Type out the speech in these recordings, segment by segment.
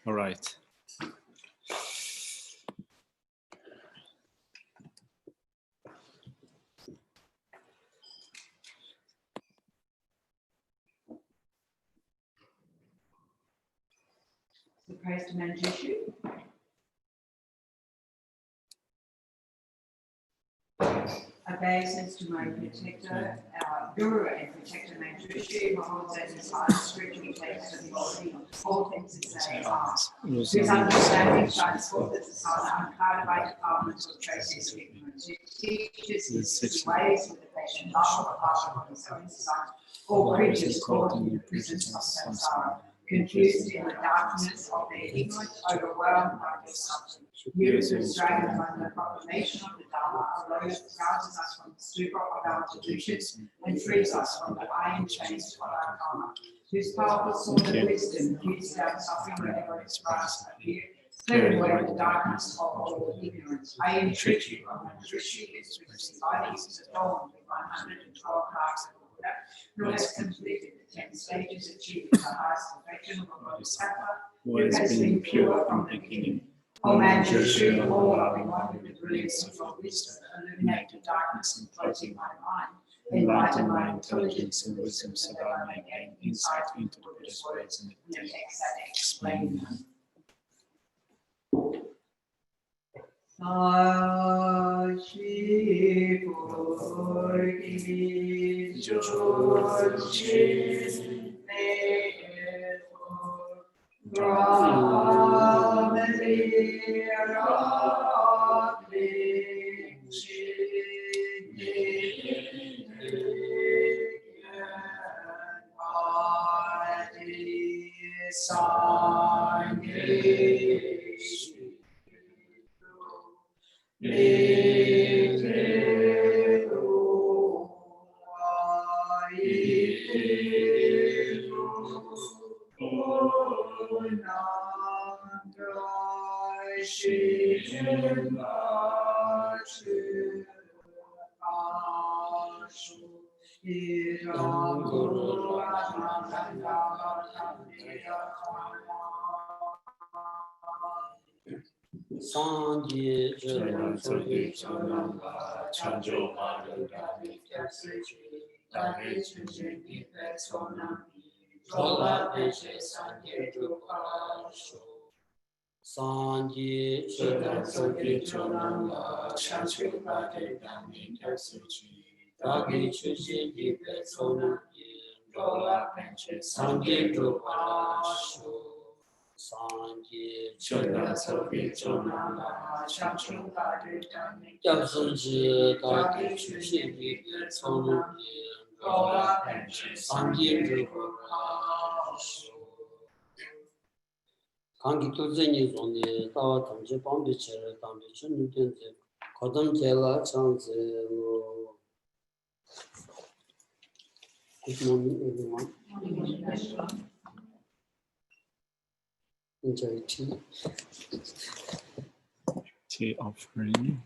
All right. The praise to Geshe. Obeisance to my protector, our guru and protector Geshe, who holds at his highest spiritual place of the body, all things that say are. Whose understanding shines forth as the sun, unclouded by defilements or traces of ignorance. Who teaches his ways with the patient love of the Father of his own son. All creatures caught in the prisons of samsara, confused in the darkness of their ignorance, overwhelmed by their suffering. You, whose dragon by the proclamation of the Dharma, rouses us from the stupor of our delusions and frees us from the iron chains of our karma. Whose powerful sword of wisdom hews down suffering wherever its grasp appear, clearing away the darkness of all ignorance. I entreat you, O Geshe, whose bodies is adorned with 112 marks of order, who has completed the 10 stages achieving the highest perfection of Bodhisattva, who has been pure from the beginning. O man, Geshe, all loving one with the brilliance of your wisdom, illuminate the darkness and closing my mind, enlighten my intelligence and wisdom so that I may gain insight into the Buddha's words and the text that explain them. Sashi Purgi Joshi Brahmari Rakhi Sanji Sogi Chonamba Chanjo Madhurani Kapsuchi Dani Chunji Petsona Jola Peshe Sanji Drupasho Sanji Sogi Chonamba Chanjo Madhurani Kapsuchi Dani Chunji Petsona Jola Peshe Sanji Drupasho Sanji Chona Sogi Chona Chanchu Badi Dani Kapsuchi Dani Chunji Petsona Jola Peshe Sanji Drupasho Kangi Tuzeni Zoni Tawa Tamji Bambi Chere Tambi Chunu Tenze Kodam Jela Chanze Good morning everyone. Enjoy tea. Tea offering.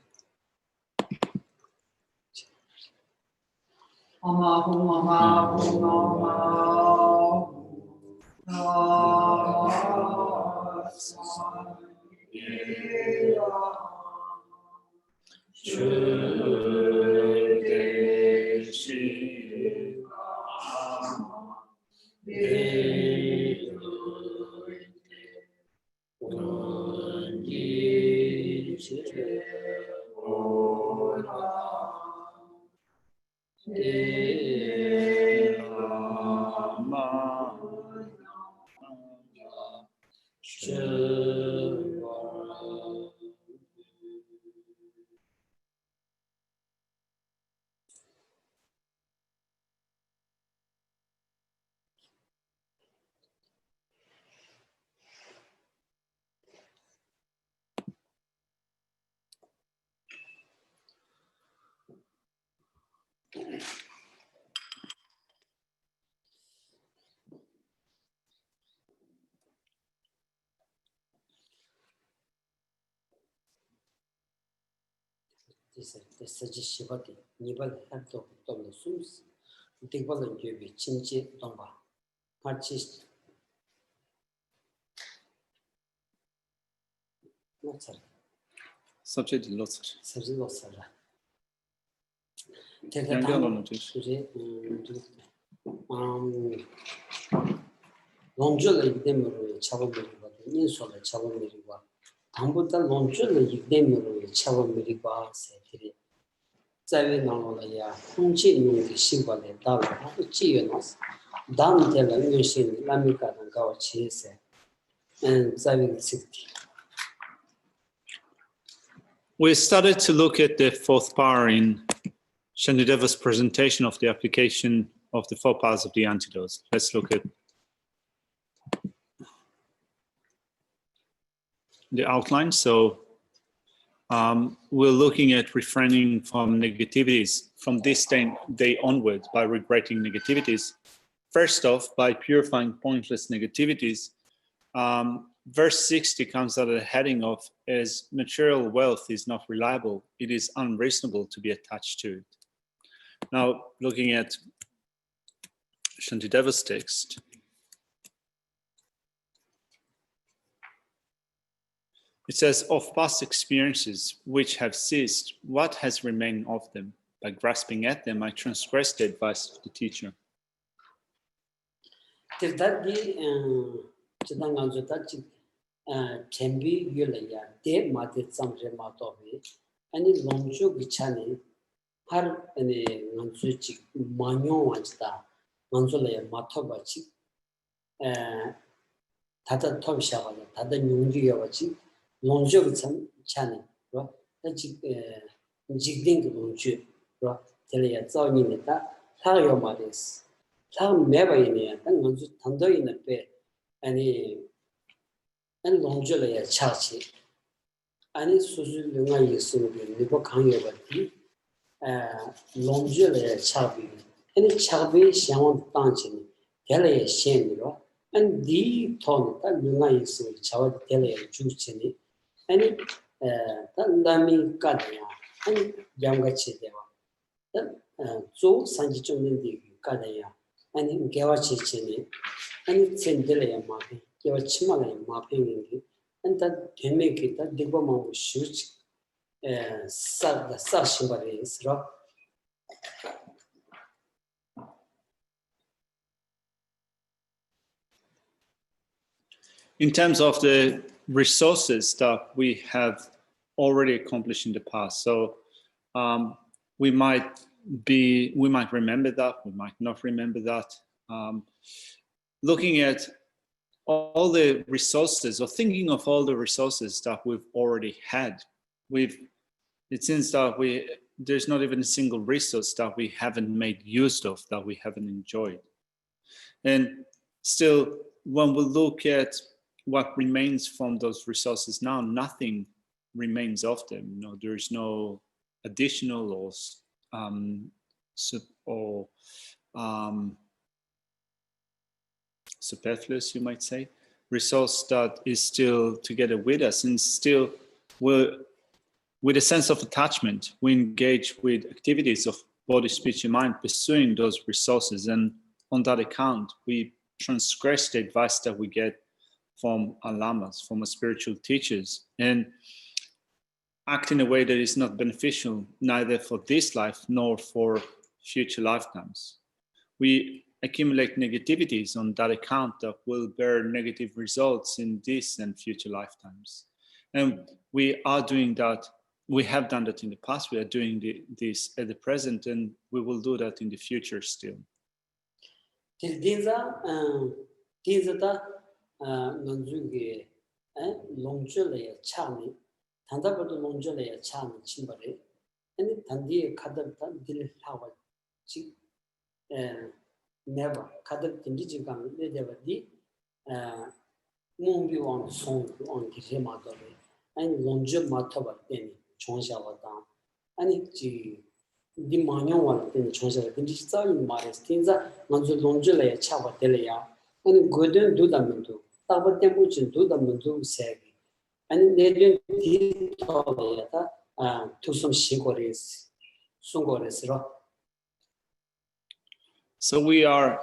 This is Shivati, Nibal had to the Sus, Tibal and Jubi, Chinchi, Tomba, Purchased Lotsar. Subject lotsar. Subject lotsar. 롱줄을 이대면으로 차범미리고 인솔을 차범미리고 당부다 롱줄을 이대면으로 차범미리고 세들이 자외 나오라야 홍지용의 시관에 따라 지연어서 담대는 유신 라미카는 가와 치세 자외 식티. We started to look at the fourth power in Shantideva's presentation of the application of the four powers of the antidotes. Let's look at the outline. So we're looking at refraining from negativities from this day onwards by regretting negativities. First off, by purifying pointless negativities. Verse 60 comes out of the heading of, as material wealth is not reliable, it is unreasonable to be attached to it. Now, looking at Shantideva's text, it says, of past experiences which have ceased, what has remained of them? By grasping at them, I transgressed the advice of the teacher. Tembi yulaya de mate samre matobi ani longju gichane har ani ngansu chi manyo wajta manzolaya matoba chi tada tobsha wala tada nyungju yawachi longju gichane chane ro ta chi jigding longju ro telaya zawni ne ta thayo mares tha meba ine ta ngansu tando ine pe ani and longjola chachi ani suzu lunga yesu nibo khangye bati longjola chabi ani chabi shang tangchin tele shenro and di ton ta lunga yesu chawa tele juchini ani tandami kadya ani yamgachi dewa ta zo sanji chongden di kadya ani gewachi chini ani sendele yamapi In terms of the resources that we have already accomplished in the past, so we might remember that, we might not remember that. Looking at all the resources, or thinking of all the resources that we've already had, it seems that there's not even a single resource that we haven't made use of, that we haven't enjoyed. And still, when we look at what remains from those resources now, nothing remains of them. You know, there's no additional or superfluous, you might say, resource that is still together with us, and still with a sense of attachment, we engage with activities of body, speech, and mind, pursuing those resources. And on that account, we transgress the advice that we get from our lamas, from our spiritual teachers, and act in a way that is not beneficial, neither for this life nor for future lifetimes. We accumulate negativities on that account that will bear negative results in this and future lifetimes. And we are doing that. We have done that in the past. We are doing this at the present, and we will do that in the future still. Never kadab tindiji kam le devadi mumbi on song on kirema dore and lonjo mataba teni chonsha wata ani ji di manyo wala teni chonsha tindiji sa in mares tinza manzo lonjo le chaba tele ya ani goden do da mendo taba tempo chin do da mendo segi ani nedin di to ya ta to some shigores sungores ro. So we are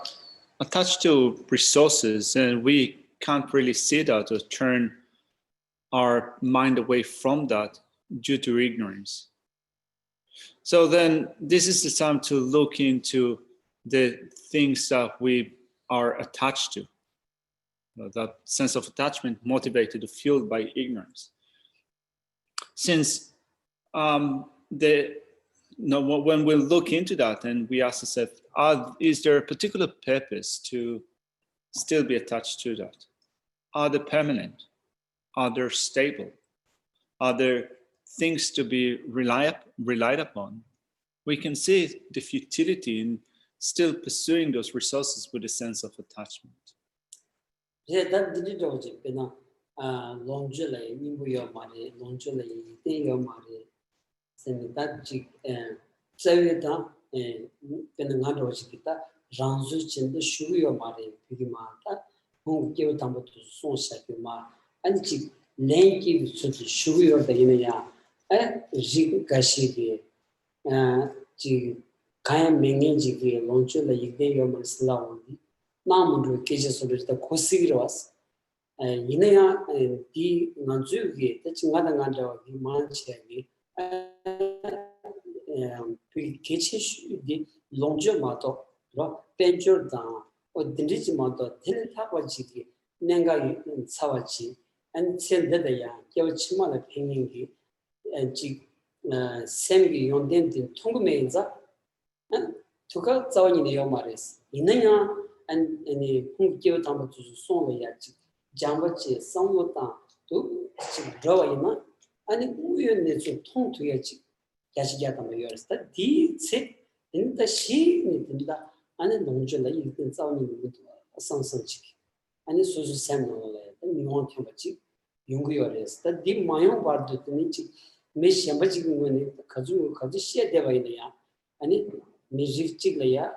attached to resources, and we can't really see that or turn our mind away from that due to ignorance. So then this is the time to look into the things that we are attached to. That sense of attachment motivated or fueled by ignorance. Since when we look into that and we ask ourselves, is there a particular purpose to still be attached to that? Are they permanent? Are they stable? Are there things to be relied upon? We can see the futility in still pursuing those resources with a sense of attachment. Kaya mengen jiki loncho la yigde yomal sila wandi namundu keje solita kosigiras yinaya di nganzu ge tachi ngada ngada gi manche gi keche di loncho mato ro penjor da o dindiji mato tel thakwa jiki nenga sawachi and sende da ya kyo chima la pengin gi ji semgi yonden din tongmenza tuka zawani yo mares inanya and any kyo tambo to songa ya jambache samota to drawa ina ani uyo ne so tong to ya chi yashi ya tambo yorsta di se in the she ni dinda ani nongje la yin zawani ni asang chi ani so so sam no la ni won tambo chi yungu yorsta di mayo bardo ni chi me shambachi ngone kazu she deva ina ani music chiglaya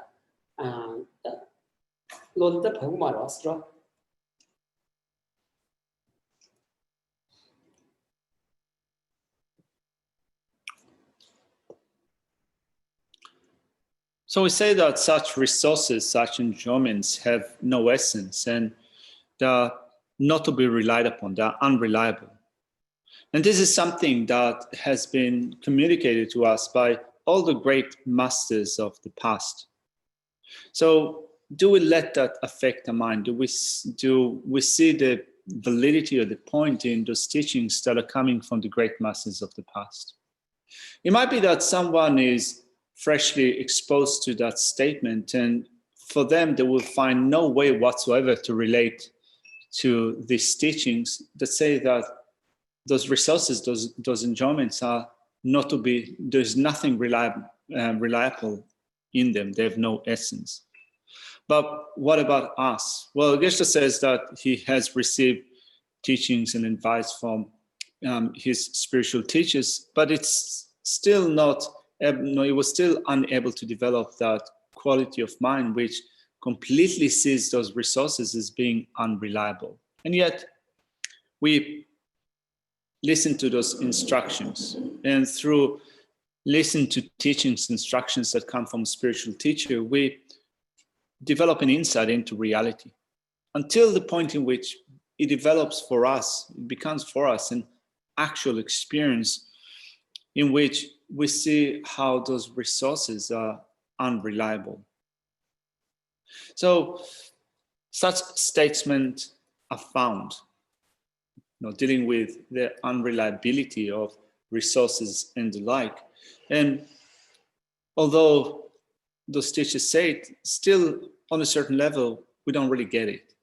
lolta phagmar astra. So we say that such resources, such enjoyments have no essence and they're not to be relied upon, they're unreliable. And this is something that has been communicated to us by all the great masters of the past. So do we let that affect the mind? Do we see the validity or the point in those teachings that are coming from the great masters of the past? It might be that someone is freshly exposed to that statement, and for them, they will find no way whatsoever to relate to these teachings that say that those resources, those enjoyments are not to be, there's nothing reliable in them. They have no essence. But what about us? Well, Geshe says that he has received teachings and advice from his spiritual teachers, but it's still not, he was still unable to develop that quality of mind which completely sees those resources as being unreliable. And yet we listen to those instructions, and through listen to teachings, instructions that come from a spiritual teacher, we develop an insight into reality until the point in which it develops for us, it becomes for us an actual experience in which we see how those resources are unreliable. So such statements are found, dealing with the unreliability of resources and the like. And although those teachers say it, still on a certain level, we don't really get it.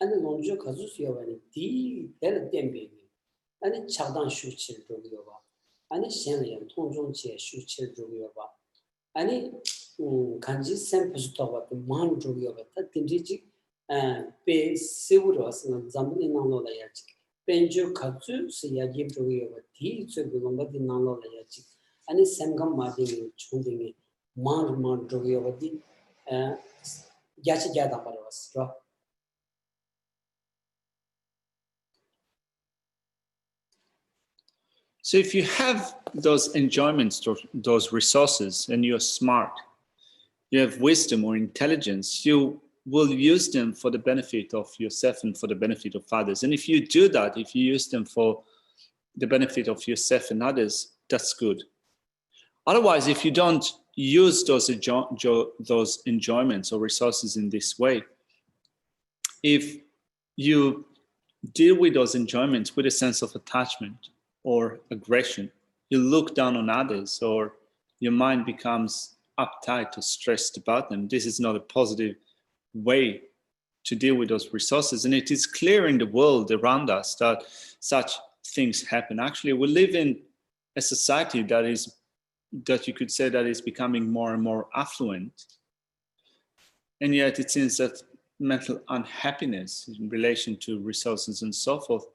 And lonjo kazus yovani di del dembe ani chagdan shu chil yova ani shen yan tongjong che shu chil yova ani kanji sem pusto wa man yova ta tinji pe seuros na zamni na lo la yachi penjo kazu se ya yeb yova di so gomba di na lo la yachi 아니 생각 마디 총딩이 마르마 드고요디 야치자다 말았어. So if you have those enjoyments, those resources, and you're smart, you have wisdom or intelligence, you will use them for the benefit of yourself and for the benefit of others. And if you do that, if you use them for the benefit of yourself and others, that's good. Otherwise, if you don't use those enjoyments or resources in this way, if you deal with those enjoyments with a sense of attachment or aggression, you look down on others, or your mind becomes uptight or stressed about them, this is not a positive way to deal with those resources. And it is clear in the world around us that such things happen. Actually, we live in a society that you could say that is becoming more and more affluent. And yet it seems that mental unhappiness in relation to resources and so forth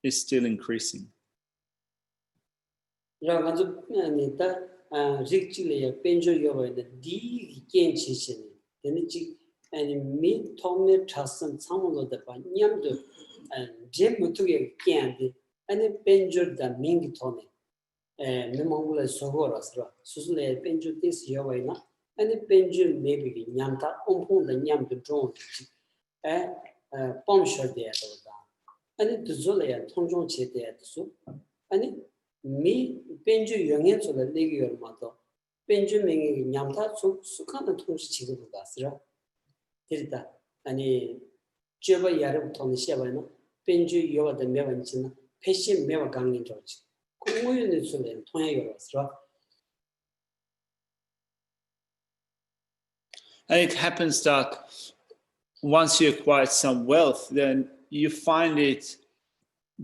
is still increasing. 아니 미 통내 차선 상물로다 봐 냠도 제 무투게 깨한데 아니 벤저다 민기 통에 미몽글에 소고라스라 수술에 벤저 디스 여와이나 아니 벤저 메비기 냠다 옴폰다 냠도 좀 pom셔데야도다 아니 두졸에 통종 제대야도 아니 미 벤저 영향소를 내기 얼마도 벤저 맹이 냠다 수카는 통시 지금도 가스라 데리다 아니 제바 야르 통이 시아바나 벤주 요가데 메반치나 패시 메바 강인 조지 공무원의 소리 통해 열었어. And it happens that once you acquire some wealth, then you find it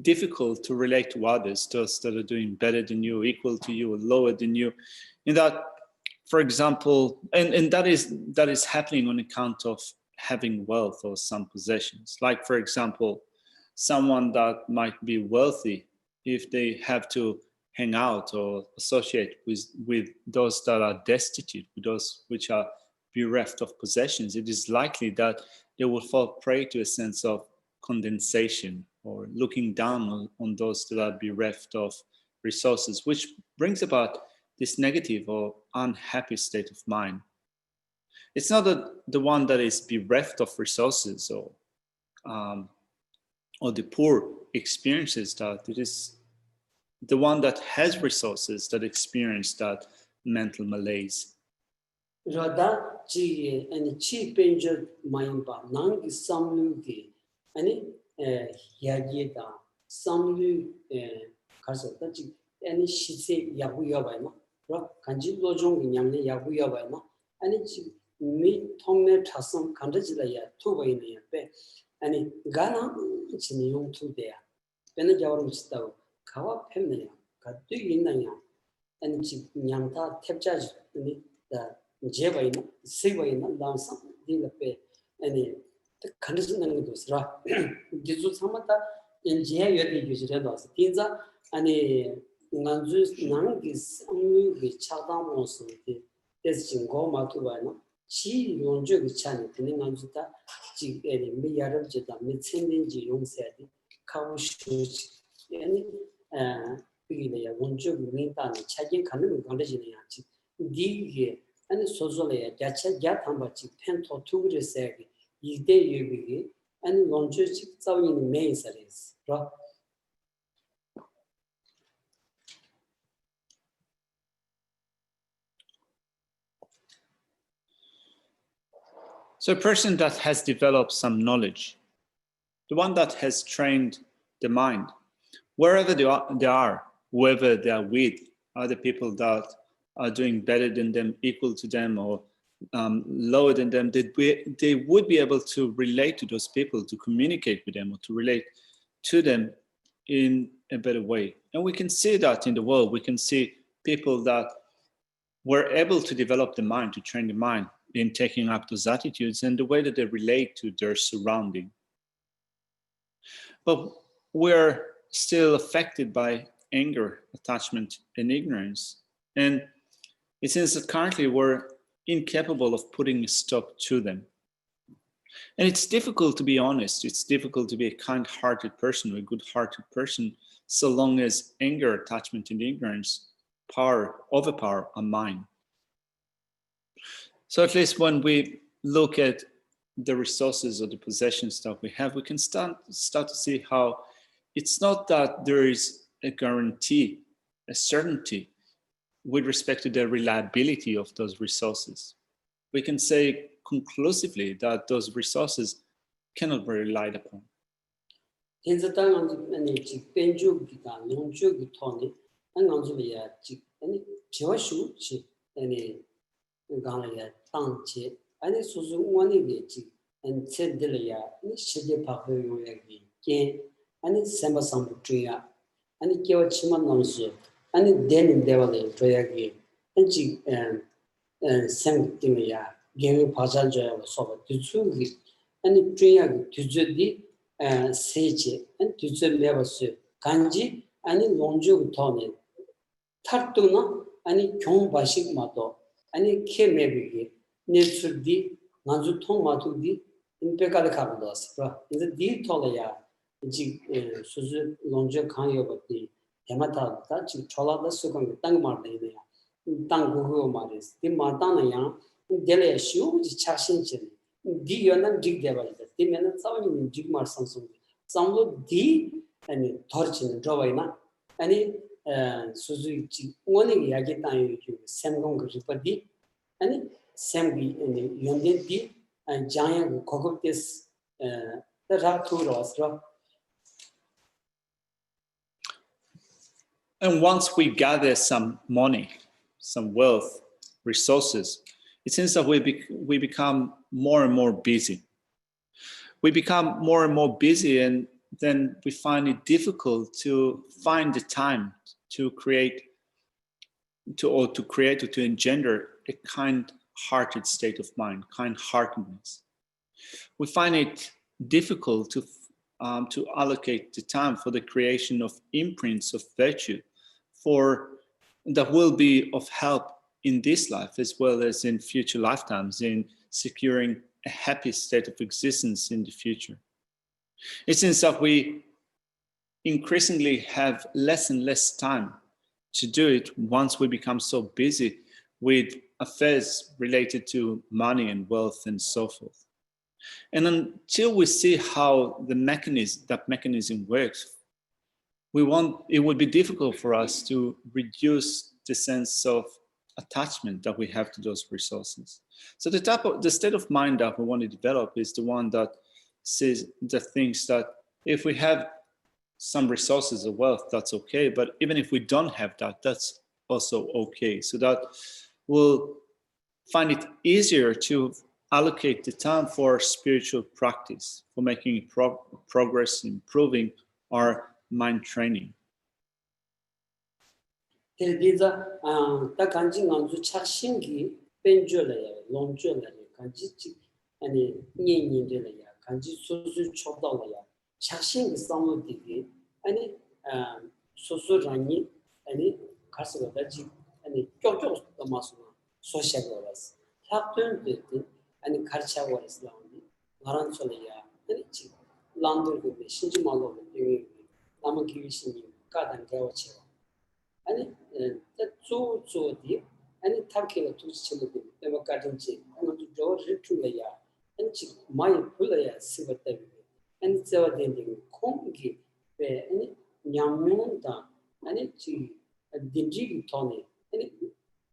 difficult to relate to others, those that are doing better than you, equal to you, or lower than you. In that, for example, and that is happening on account of having wealth or some possessions. Like, for example, someone that might be wealthy, if they have to hang out or associate with those that are destitute, with those which are bereft of possessions, it is likely that they will fall prey to a sense of condensation or looking down on those that are bereft of resources, which brings about this negative or unhappy state of mind. It's not the one that is bereft of resources or the poor experiences that. It is the one that has resources that experience that mental malaise. Rada chi and chi penjo maimba nang samlugi ani yagida samlu kasata chi ani shise yabuyabaina ro kanji lojong nyamne yabuyabaina ani chi mi thomne thasam kandajila ya thubaina ya pe ani gana chini yong thudeya pena jawru chitaw kawa phemne ya kaddu yinna ya ani chi nyamta thepja ni da 제바이나 세바이나 남상 디가페 아니 컨디션은 것이라 기술 상마다 인지해 여기 주지라서 진짜 아니 난주 나는 상류의 차단 모습이 대신 고마투바나 지 용적 차는 되는 난주다 지에니 미야르지다 미천인지 용세디 카우슈 아니 그게 원적 민단이 차진 가는 건데지냐 지 디게 아니 소소래 야차 야탐바치 펜토 투그레세기 이데 유비기 아니 론주치 자위는 메이서리스 라 So a person that has developed some knowledge, the one that has trained the mind, wherever they are, whoever they are with, other people that are doing better than them, equal to them, or lower than them, they would be able to relate to those people, to communicate with them, or to relate to them in a better way. And we can see that in the world. We can see people that were able to develop the mind, to train the mind in taking up those attitudes and the way that they relate to their surrounding. But we're still affected by anger, attachment, and ignorance. And it seems that currently we're incapable of putting a stop to them. And it's difficult to be honest. It's difficult to be a kind-hearted person or a good-hearted person so long as anger, attachment, and ignorance overpower our mind. So at least when we look at the resources or the possessions that we have, we can start to see how it's not that there is a guarantee, a certainty with respect to the reliability of those resources. We can say conclusively that those resources cannot be relied upon. Gemi Pajanjoya Soba, Tsugi, and Triag Tuzudi, Seche, and Tuzum Levasu, Kanji, and Lonju Tony, Tartuna, and Kyong Bashik Mato, and Kemebigi, Netsudi, Nanzuton Matudi, in Pekal Cardos, in the D Tolaya, Suzu Lonja Kanyobati, Yamata, Tachi, Chola, the second Tangmardina, Tangu Maris, the Martana. Dele huge chashinchen. Di yonan dig devil. Di mena sawin dig mar samsung. Samlo di and torchin drawina. Any Suzuki only Yagitan you Samgong Ripadi. Any Sambi and Yondin di and giant cocotis the Rakuros. And once we gather some money, some wealth, resources, it seems that we become more and more busy. We become more and more busy, and then we find it difficult to find the time to engender a kind-hearted state of mind, kind-heartedness. We find it difficult to allocate the time for the creation of imprints of virtue that will be of help in this life as well as in future lifetimes in securing a happy state of existence in the future. It seems that we increasingly have less and less time to do it once we become so busy with affairs related to money and wealth and so forth. And until we see how that mechanism works, it would be difficult for us to reduce the sense of attachment that we have to those resources. So the state of mind that we want to develop is the one that thinks that if we have some resources of wealth, that's okay. But even if we don't have that, that's also okay. So that we'll find it easier to allocate the time for spiritual practice, for making progress, improving our mind training. Telediza, the Kanjing on the Chashingi, Benjula, Lonjula, Kanji, and Yin Delia, Kanji Susu Chodolaya, Chashing some degree, any Susu Rani, any Castle Daji, any Jojo the Masuna, Social was. Captain Bitty, and Karcha was Landi, Laransolia, any chip, Lander with the Shinjimalo, Lamakivishin, God and Gawachi. And the two deep, and it talking to children, they were cutting chip, and to draw Ritulaya, and chip my Pulaya silver devil, and it's our ending, Kongi, where any Yamunda, and it a dingy Tony, and it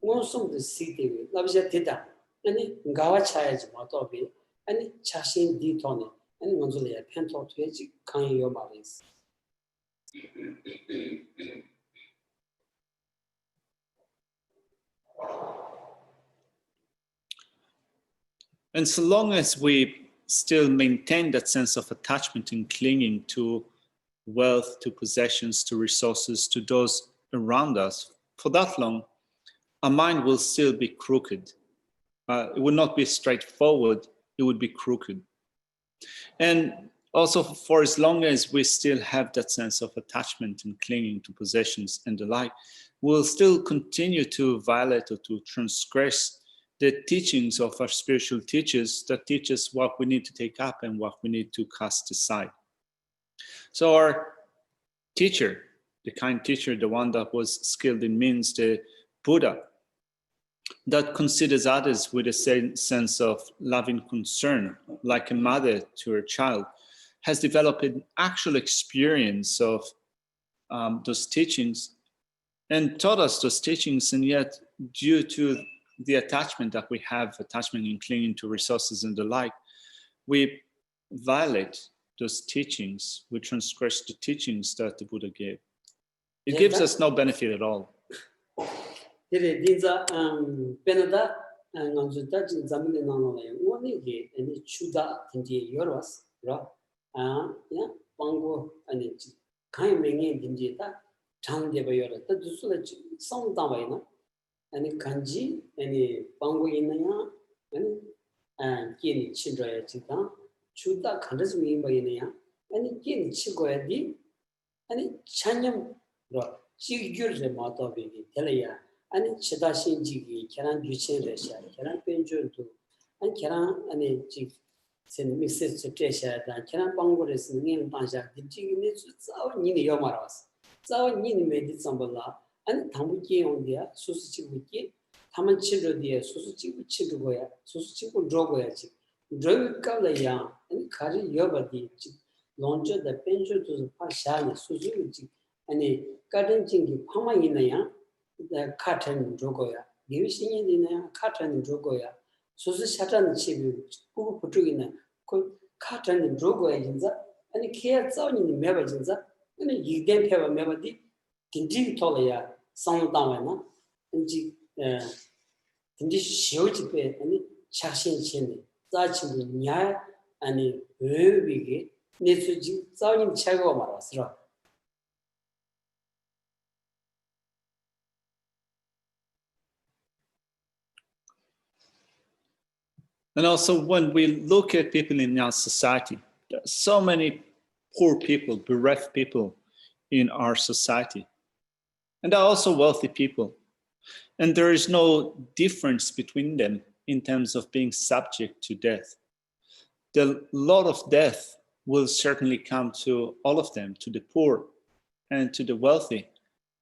most of the city, Labja Tita, and it Gawachaya Matobi, and it Chashin D Tony, and Gonzolia, Pento to Edge, Kanyo Maris. And so long as we still maintain that sense of attachment and clinging to wealth, to possessions, to resources, to those around us, for that long, our mind will still be crooked. It would not be straightforward, it would be crooked. And also for as long as we still have that sense of attachment and clinging to possessions and the like, we'll still continue to violate or to transgress the teachings of our spiritual teachers that teach us what we need to take up and what we need to cast aside. So our teacher, the kind teacher, the one that was skilled in means, the Buddha, that considers others with a sense of loving concern, like a mother to her child, has developed an actual experience of those teachings and taught us those teachings, and yet due to the attachment that we have, attachment and clinging to resources and the like, we violate those teachings, we transgress the teachings that the Buddha gave. It gives us no benefit at all. Dire dinza penada nganzuta zamile nanole woni ge ani chuda tinje yorwas ra ya pango ani kai menge dinje ta changde ba yora ta dusula song da ba ina ani kanji ani pango ina ya ani kini chinro ya chita chuda khandas mi ba ina ya ani kini chigo ya di ani chanyam ra chigyur re mata be ge telaya 아니 치다신지기 계란 규체래샤 계란 변조도 아니 계란 아니 지 믹스 트레샤다 계란 빵고레스 님 반샤 디지기네 싸우 니네 요마라스 싸우 니네 메디 sambal라 아니 당부기 온디야 수수치부기 타만 치료디에 수수치부 치료고야 수수치부 drogo야지 dro고까라야 아니 가지 여바디 론저다 변조도 파샤네 수수치 아니 가든징기 파마이나야 the cotton drogoya. Give singing in a cotton drogoya. So the Satan chibi, who put in a cotton drogoya in that, and a care sound in the mevajinza, and you then have a melody, Tinji Tolia, sound down, and this should be any chashin chin, such nya and a big, needs to sound in Chagomaras. And also when we look at people in our society, there are so many poor people, bereft people in our society. And there are also wealthy people. And there is no difference between them in terms of being subject to death. The lot of death will certainly come to all of them, to the poor and to the wealthy.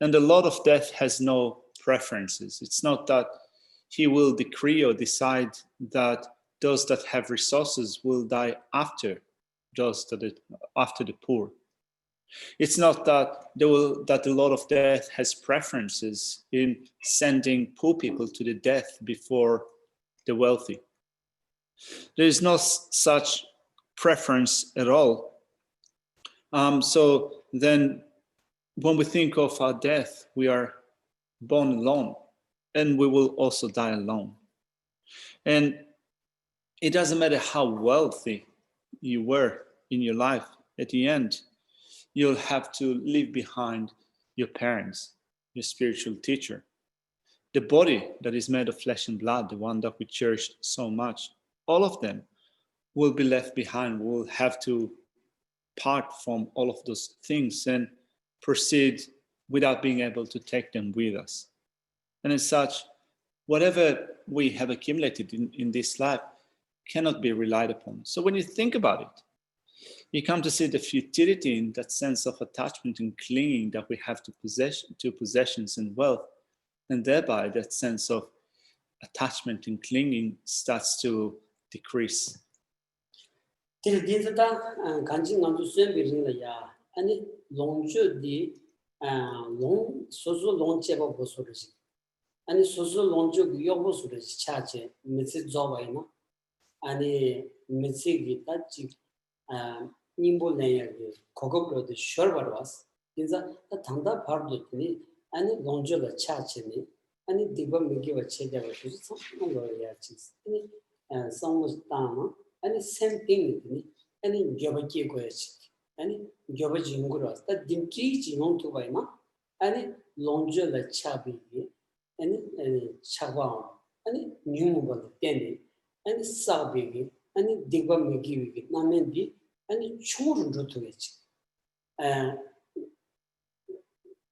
And the lot of death has no preferences. It's not that he will decree or decide that those that have resources will die after after the poor. It's not that the Lord of Death has preferences in sending poor people to the death before the wealthy. There is no such preference at all. So then when we think of our death, we are born alone and we will also die alone. And it doesn't matter how wealthy you were in your life, at the end, you'll have to leave behind your parents, your spiritual teacher. The body that is made of flesh and blood, the one that we cherish so much, all of them will be left behind. We'll have to part from all of those things and proceed without being able to take them with us. And as such, whatever we have accumulated in this life cannot be relied upon. So when you think about it, you come to see the futility in that sense of attachment and clinging that we have to possessions and wealth, and thereby that sense of attachment and clinging starts to decrease. 아니 메시기 따지 님볼내야게 고급으로도 셔버버스 인자 당다 바르더니 아니 롱저가 차체니 아니 디바 미기와 체자가 그래서 성공 거야지 아니 성무스타마 아니 샘팅이니 아니 저버기 거야지 아니 저버지 인구로 다 dimki 지용도 바이나 아니 롱저가 차비기 아니 차과 아니 뉴무가 때니 아니 사비기 아니 디바 미기기 나면디 아니 추르는 좋도겠지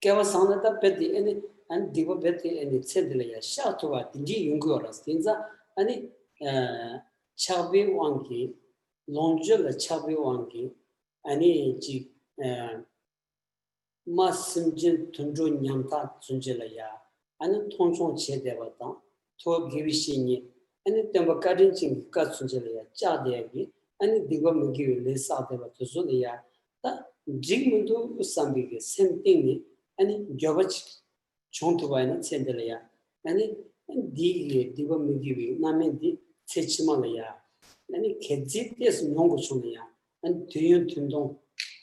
개와 상나다 베디 아니 and diva bete and it said the Shatoa, Dinji Yunguras, Tinza, and Chabi Wangi, Lonjo, the Chabi Wangi, and Masimjin Tunjo Nyamta Tunjelaya, and Tonson Chedevata, Tor Givishini, and Tembakadin Katsunjelaya, Chadeagi, and diva Mugi, Lisa Deva to Zulia, that Jigmudu Sambig, same thing, and Jovach Chontuana Sendelaya, and diva Mugi, Namendi, Techimalaya, and Kedzit is Nongochunia, and Tuyun Tundong,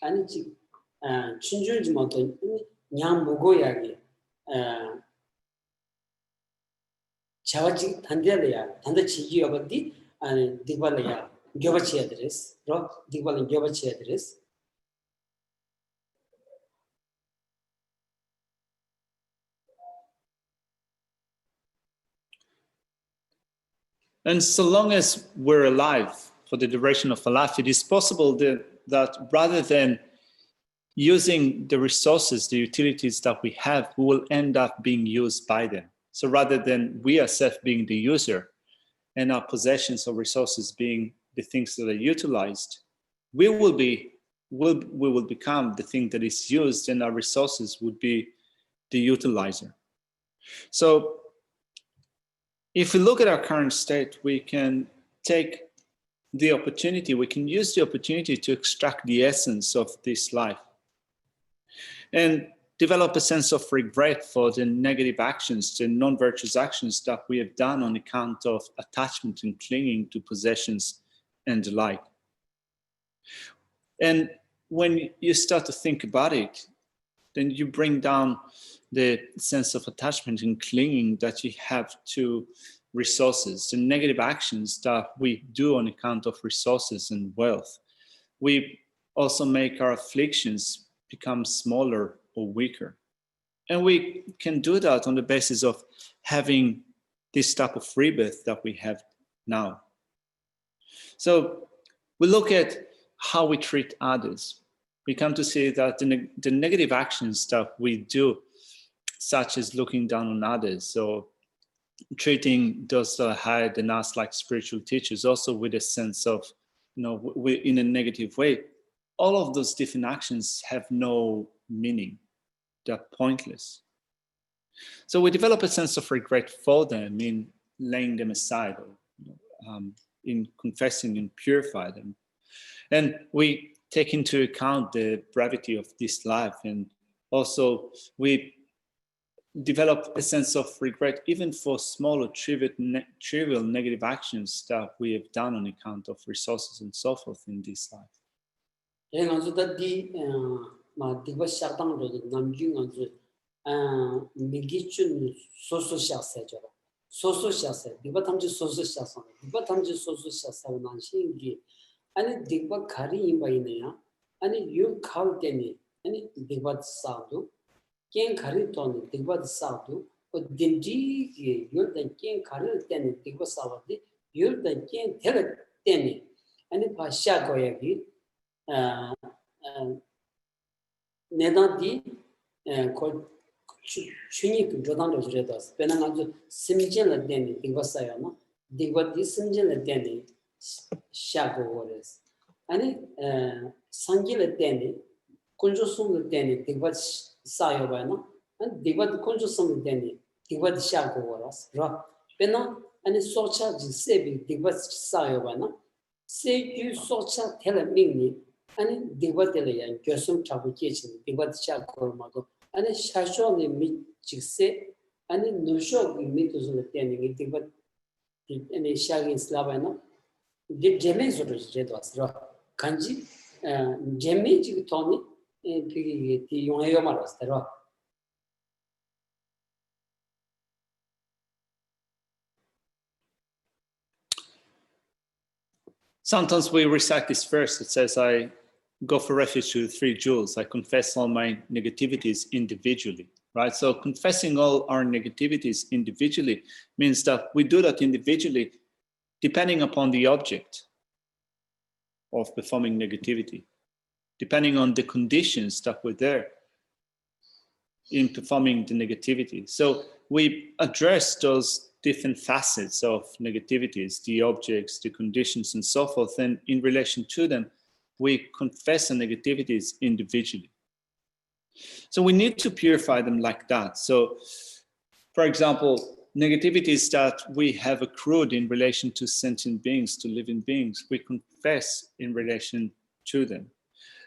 and Chinjuji Mountain, Nyam Mugoyagi, Chavachi Tandelia, Tandachi Yabadi, and Divalaya, Gavachi address, Rock Dival and Gavachi address. And so long as we're alive for the duration of our life, it is possible that rather than using the resources, the utilities that we have, we will end up being used by them. So rather than we ourselves being the user and our possessions or resources being the things that are utilized, we will become the thing that is used, and our resources would be the utilizer. So if we look at our current state, we can take the opportunity, we can use the opportunity to extract the essence of this life and develop a sense of regret for the negative actions, the non-virtuous actions that we have done on account of attachment and clinging to possessions and the like. And when you start to think about it, then you bring down the sense of attachment and clinging that you have to resources, the negative actions that we do on account of resources and wealth. We also make our afflictions become smaller or weaker. And we can do that on the basis of having this type of rebirth that we have now. So we look at how we treat others. We come to see that the negative actions that we do, such as looking down on others or treating those that are higher than us like spiritual teachers, also with a sense of, in a negative way, all of those different actions have no meaning. They're pointless. So we develop a sense of regret for them in laying them aside, or in confessing and purify them. And we take into account the brevity of this life, and also we develop a sense of regret even for small or trivial negative actions that we have done on account of resources and so forth in this life. Ani digba khari imba inaya, ani yul khal teni, ani digba saadu, kien khari toni digba saadu, o dindi ki yul dan kien khari teni digba saawadi, yul dan kien tela teni, ani pa sha goya ki, nedan di, ko chuni ki jodan lo jiredas, pena nganzu simjen la teni digba saayana, digba di simjen la teni, Shagores. And Sangila Deni, Kunjosum Deni, Divat Sayovana, and Divat Kunjosum Deni, Divat Shagoras, Ra, Pena, and Socha Gisebi, Divat Sayovana, say you Socha Telemini, and Divatelia, and Josum Chabucation, Divat Shagormago, and Shashoni meet Gise, and Nusho meet the Deni, Divat, and Shagin Slavana. Jeme sort of jedos, kanji, Jeme Jigtoni, Piggy, Yomaras, the rock. Sometimes we recite this verse. It says, I go for refuge to the 3 jewels. I confess all my negativities individually, right? So confessing all our negativities individually means that we do that individually depending upon the object of performing negativity, depending on the conditions that were there. in performing the negativity. So we address those different facets of negativities, the objects, the conditions, and so forth. And in relation to them, we confess the negativities individually. So we need to purify them like that. So, for example, negativities that we have accrued in relation to sentient beings, to living beings, we confess in relation to them.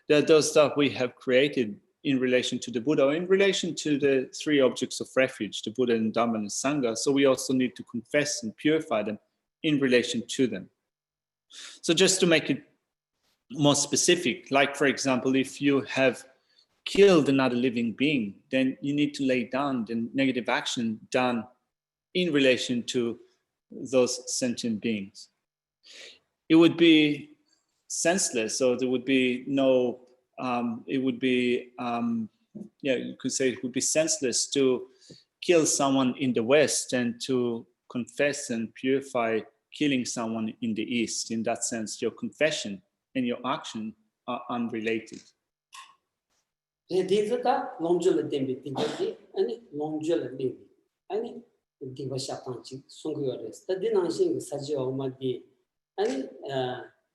There are those that we have created in relation to the Buddha, or in relation to the three objects of refuge, the Buddha and Dhamma and Sangha. So we also need to confess and purify them in relation to them. So just to make it more specific, like for example, if you have killed another living being, then you need to lay down the negative action done in relation to those sentient beings. It would be senseless, or there would be no, it would be, you could say it would be senseless to kill someone in the West and to confess and purify killing someone in the East. In that sense, your confession and your action are unrelated.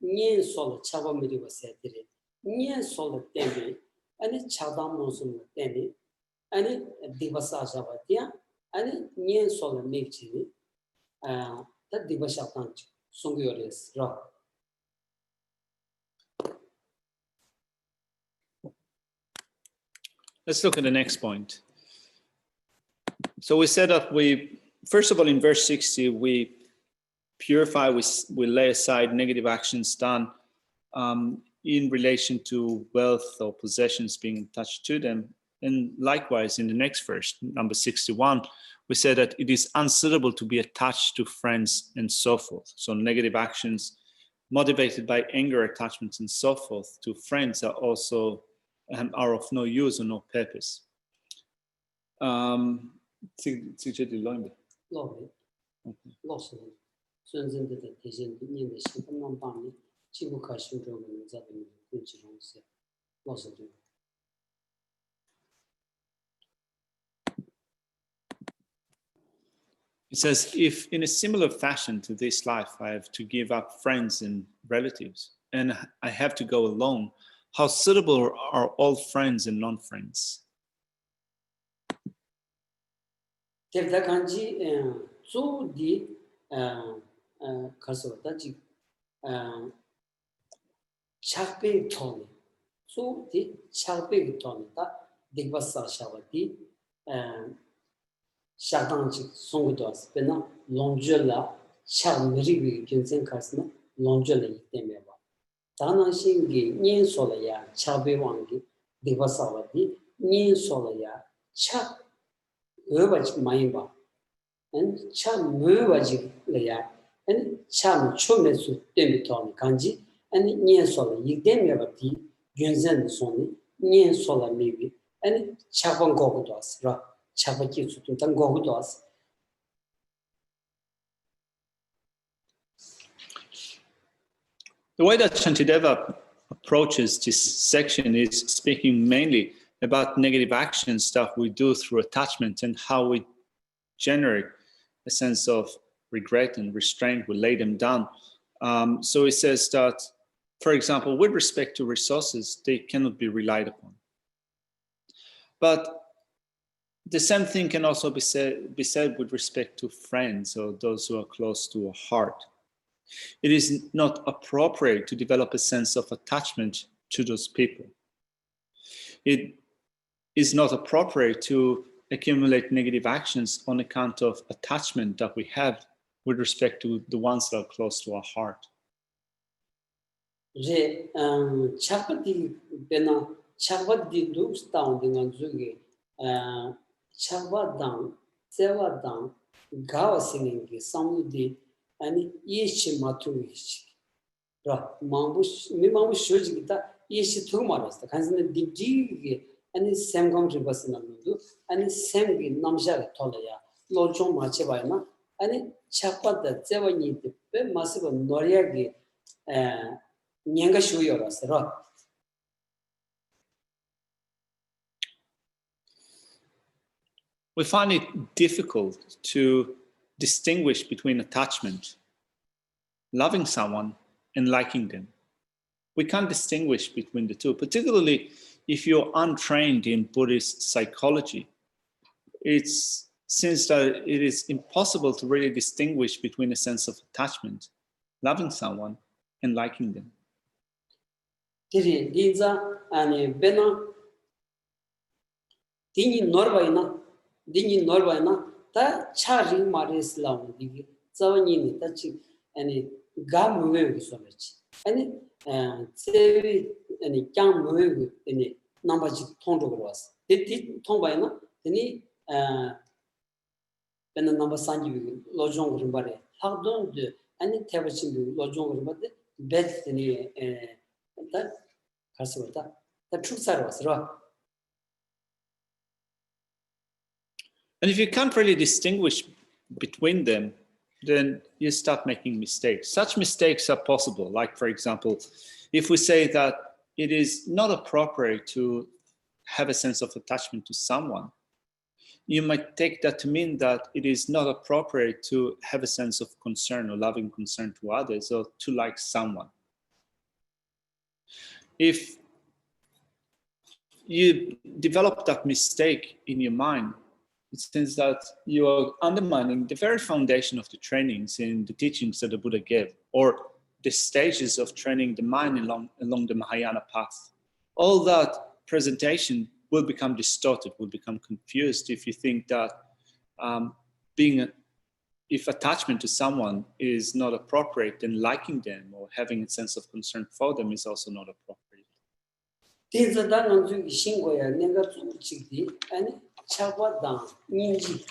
Nien sol chaba miri wase dire nien sol tembe ani chadam monsum teni ani divasa jabatia ani nien sol mekchi ta divasa tanch songuyores ra. Let's look at the next point. So we said that we, first of all, in verse 60, we purify, we lay aside negative actions done in relation to wealth or possessions being attached to them. And likewise, in the next verse, number 61, we said that it is unsuitable to be attached to friends and so forth. So negative actions motivated by anger, attachments, and so forth to friends are also are of no use or no purpose. It says, if in a similar fashion to this life I have to give up friends and relatives, and I have to go alone, how suitable are all friends and non-friends? Chakpe tone, so the chakpe tone, that Digvasa Shavati, Shadanji, Songudas, Pena, Longela, Chamri, Kinsen Kasna, Longela, Temeva. Tana Shingi, Nien Solaya, Chabe Wangi, Digvasavati, Nien Solaya, Chak, Urvach Maimba, and Cham Murvaji Laya, and Cham Chumesu Demiton Kanji. And Nien Sola, Yigdemiavati, Gunzen Soni, Nien Sola maybe, and Chapan Gogudas, Ra, Chapaki Sutan Gogudas. The way that Shantideva approaches this section is speaking mainly about negative actions that we do through attachment and how we generate a sense of regret and restraint, we lay them down. So he says that, for example, with respect to resources, they cannot be relied upon. But the same thing can also be said with respect to friends or those who are close to a heart. It is not appropriate to develop a sense of attachment to those people. It is not appropriate to accumulate negative actions on account of attachment that we have with respect to the ones that are close to our heart. Chapati Bena Chapati looks down the Zugi, Chavadam, Sevadam, Gawa singing, Samudi, and Ishi Matuish. Mambush, Mimamu Shujita, Ishi Tumaras, the Kansan Digi, and his Sam country was in Amudu, and his Sam Namja Tolaya, Lord John Machevana, and Chapat the Zevani, the massive Noriagi. we find it difficult to distinguish between attachment, loving someone, and liking them. We can't distinguish between the two, particularly if you're untrained in Buddhist psychology. It seems that it is impossible to really distinguish between a sense of attachment, loving someone, and liking them. Tiri Liza and Bena Dini Norbaina, ta Charing Maris Lam, Zavanini, Tachi, and Gam Movie so much. And Sevi and Young Movie in a number Tondo was. Did Tombaina, the number Sanji, Lojong Rimbare. How don't do any Tavachim, Lojong Rimbare, best in that Kaswata, the truth was right. And if you can't really distinguish between them, then you start making mistakes. Such mistakes are possible. Like, for example, if we say that it is not appropriate to have a sense of attachment to someone, you might take that to mean that it is not appropriate to have a sense of concern or loving concern to others or to like someone. If you develop that mistake in your mind, it seems that you are undermining the very foundation of the trainings in the teachings that the Buddha gave, or the stages of training the mind along the Mahayana path. All that presentation will become distorted, will become confused if you think that if attachment to someone is not appropriate, then liking them or having a sense of concern for them is also not appropriate. Chabadang, Ninji,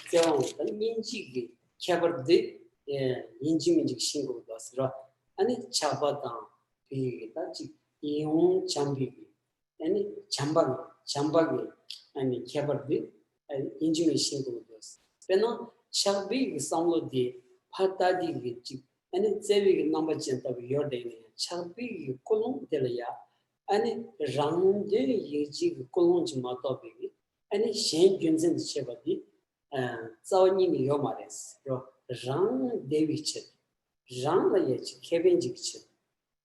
Ninji, Caberdi, Ninji Shingle Basra, and it Chabadang, Pigatachi, Yon Chambi, and Chambagi, and Caberdi, and Injimi Shingle Bus. Peno, Chabi, some of the Patadi, and it's every number genta of your day, Chabi, Colon Delia, and Ram de Yeji Colonji Matobi. And Shane Junsen Chevadi, Zawani Yomares, Ran David, Ran Layach, Kevin Jichet,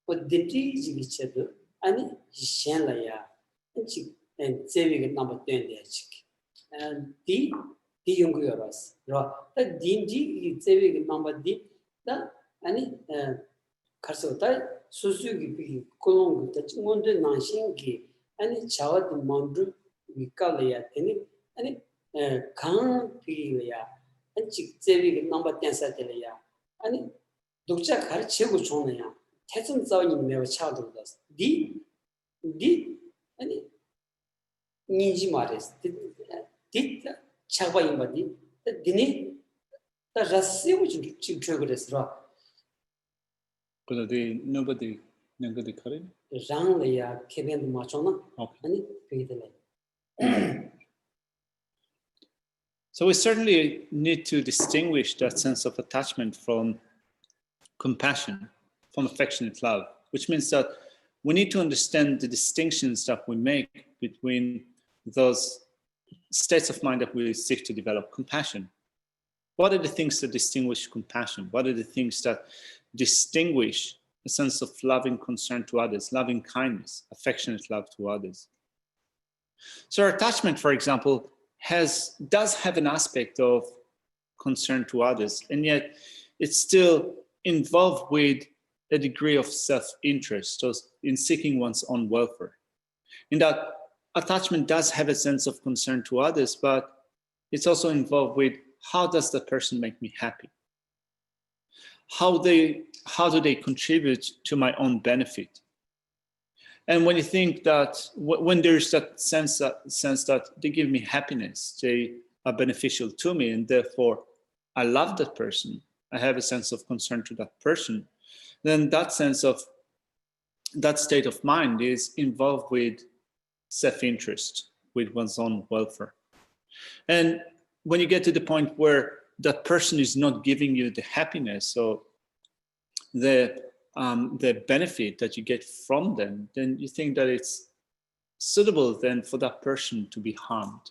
but the tea Jichet, and Shan Laya, and saving number 10 chick. And the Yunguras, the Dingy is saving number D, the any Karsota, Suzuki, Colong, the Mundu Nanshingi, and Chawat Mandu. Vikalia, any can't be and chick number 10 satellia. And Dukcha Harcheguchonia, Tesson Zawin never child of us. D, any Ninji Maris, did Chaba in body, the Dini, the Rassi which chick triggerous rock. But nobody current? Ranglia, Kevin Machona, and it paid the So we certainly need to distinguish that sense of attachment from compassion, from affectionate love, which means that we need to understand the distinctions that we make between those states of mind that we seek to develop. Compassion. What are the things that distinguish compassion? What are the things that distinguish a sense of loving concern to others, loving kindness, affectionate love to others? So our attachment, for example, does have an aspect of concern to others, and yet it's still involved with a degree of self-interest, so in seeking one's own welfare. In that, attachment does have a sense of concern to others, but it's also involved with how does the person make me happy? How do they contribute to my own benefit? And when you think that, when there's that sense that they give me happiness, they are beneficial to me, and therefore I love that person, I have a sense of concern to that person, then that state of mind is involved with self-interest, with one's own welfare. And when you get to the point where that person is not giving you the happiness or the benefit that you get from them, then you think that it's suitable then for that person to be harmed.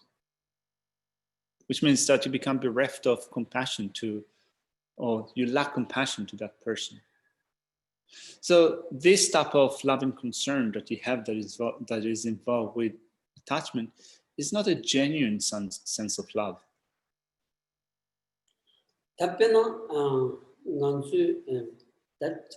which means that you become bereft of compassion to, or you lack compassion to that person. So this type of love and concern that you have that is involved with attachment is not a genuine sense of love. 답변은 난주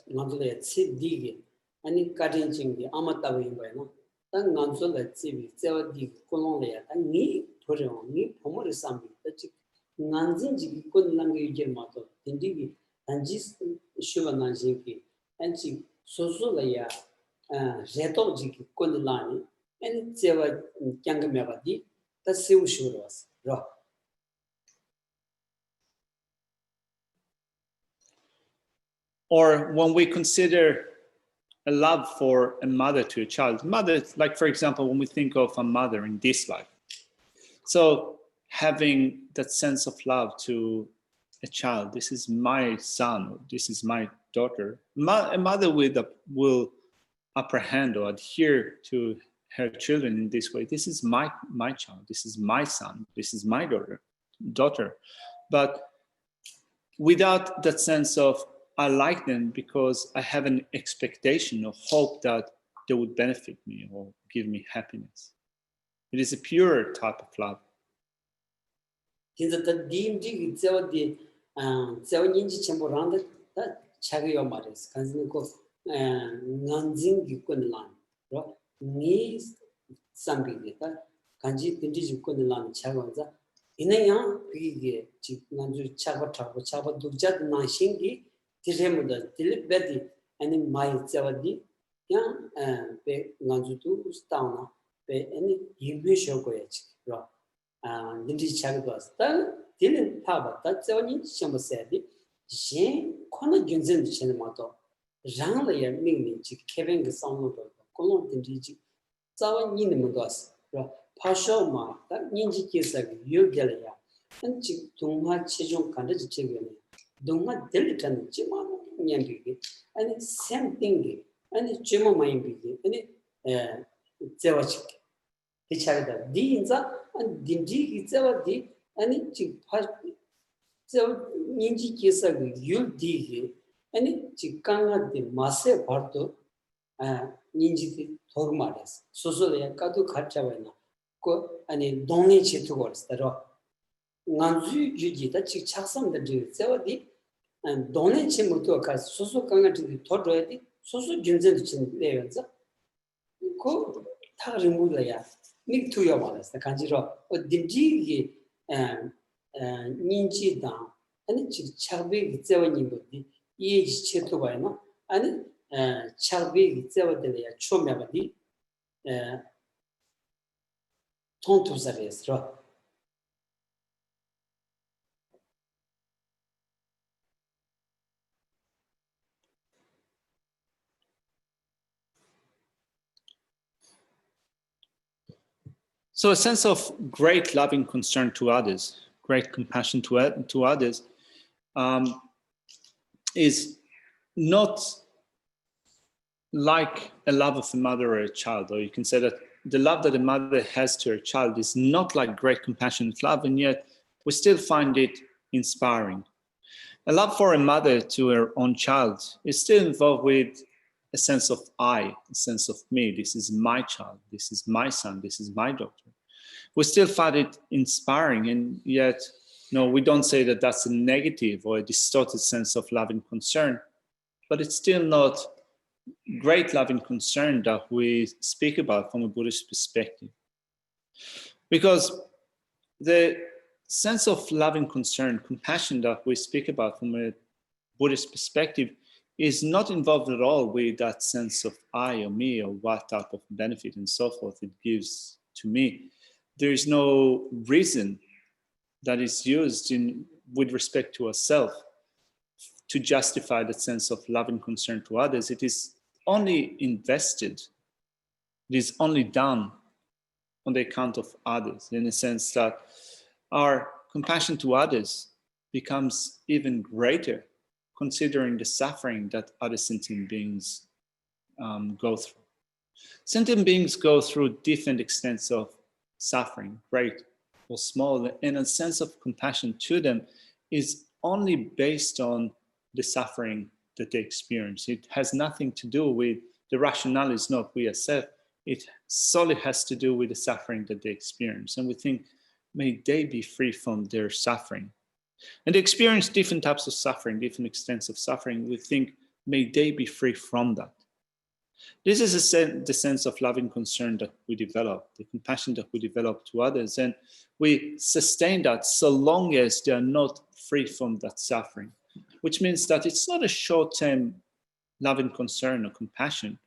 난주의 치디기 아니 가진징이 아마따고 인거야나 단 난주의 치비 제와디 콜롱레야 단니 도레니 포모르 삼비 따치 난진지 콜랑게 이제마도 딘디기 단지 슈바난진기 안치 소소라야 제토지기 콜라니 아니 제와 짱게메바디 따세우슈로스 라 Or when we consider a love for a mother to a child, mother, like for example, when we think of a mother in this life. So having that sense of love to a child, this is my son, or this is my daughter. A mother will apprehend or adhere to her children in this way. This is my child, this is my son, this is my daughter. But without that sense of, I like them because I have an expectation or hope that they would benefit me or give me happiness. It is a pure type of love. 진짜 더 딘지 저디 저인지 첨보란데 다 차가요 말이스 간스는 거 난징 기권란 니 삼비게다 간지 딘지 기권란 차가자 이내야 그게 지난주 차가타고 차바 두자 나신기 디제무다 딜베디 아니 마이 저디 야베 난주도 스타우나 베 아니 유비쇼고야지 딘지 차가도스다 딜은 타바다 저니 셴버세디 제 코너 견전 치는마도 장르의 민민지 케뱅 상로도 콜론 딘지 자원이는 뭐도스 파쇼마 다 닌지 계사기 요결이야 한지 동화 최종 간지 제거네 동화 델리탄 지마노 냠비기 아니 샘띵기 아니 지모 마인비기 아니 제와치 이차다 디인자 딘지 이자와디 아니 지 저 닌지 계사기 요디기 아니 지 강하디 마세 바르도 닌지 도르마레스 소소레 까도 가짜와나 그 아니 동네 치투고스더러 난주 유지다 지 착성들 저디 동네 치무도 가 소소 강한테 도도야디 소소 준전도 친 내면서 그 타르무라야 닉투여 말았어 간지로 딘지기 닌지다 아니 지 차베기 저원이거디 이지 치투고야나 아니 차베기 저원들이야 초면바디 통투사레스로 So a sense of great loving concern to others, great compassion to others, is not like a love of a mother or a child, or you can say that the love that a mother has to her child is not like great compassionate love, and yet we still find it inspiring. A love for a mother to her own child is still involved with a sense of I, a sense of me. This is my child, this is my son, this is my daughter. We still find it inspiring, and yet, we don't say that that's a negative or a distorted sense of love and concern, but it's still not great love and concern that we speak about from a Buddhist perspective. Because the sense of love and concern, compassion that we speak about from a Buddhist perspective is not involved at all with that sense of I or me or what type of benefit and so forth it gives to me. There is no reason that is used with respect to ourselves to justify that sense of love and concern to others. It is only invested, it is only done on the account of others, in the sense that our compassion to others becomes even greater considering the suffering that other sentient beings go through. Sentient beings go through different extents of suffering, great or small, and a sense of compassion to them is only based on the suffering that they experience. It has nothing to do with the rationale is not we accept. It solely has to do with the suffering that they experience. And we think, may they be free from their suffering. And they experience different types of suffering, different extents of suffering. We think, may they be free from that. This is the sense of loving concern that we develop, the compassion that we develop to others. And we sustain that so long as they are not free from that suffering, which means that it's not a short-term loving concern or compassion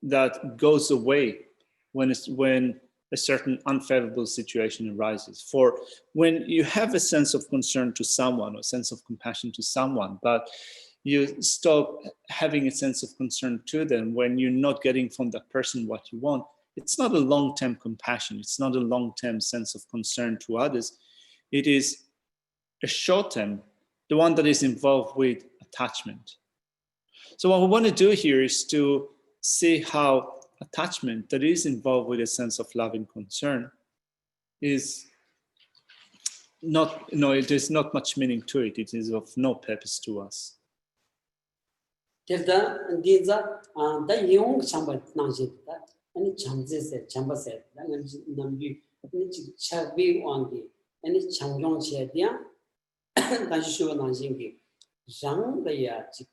that goes away when a certain unfavorable situation arises. For when you have a sense of concern to someone or sense of compassion to someone, but you stop having a sense of concern to them when you're not getting from that person what you want, it's not a long-term compassion. It's not a long-term sense of concern to others. It is a short-term, the one that is involved with attachment. So what we want to do here is to see how attachment that is involved with a sense of loving concern is not, there's not much meaning to it. It is of no purpose to us. Tilda Diza, the young chamber Nanjit, and it chances, chamber said, Nambi, Chabi Wangi, and it Changyong Chedia, Kanshu Nanjingi, Zhang the Yachi,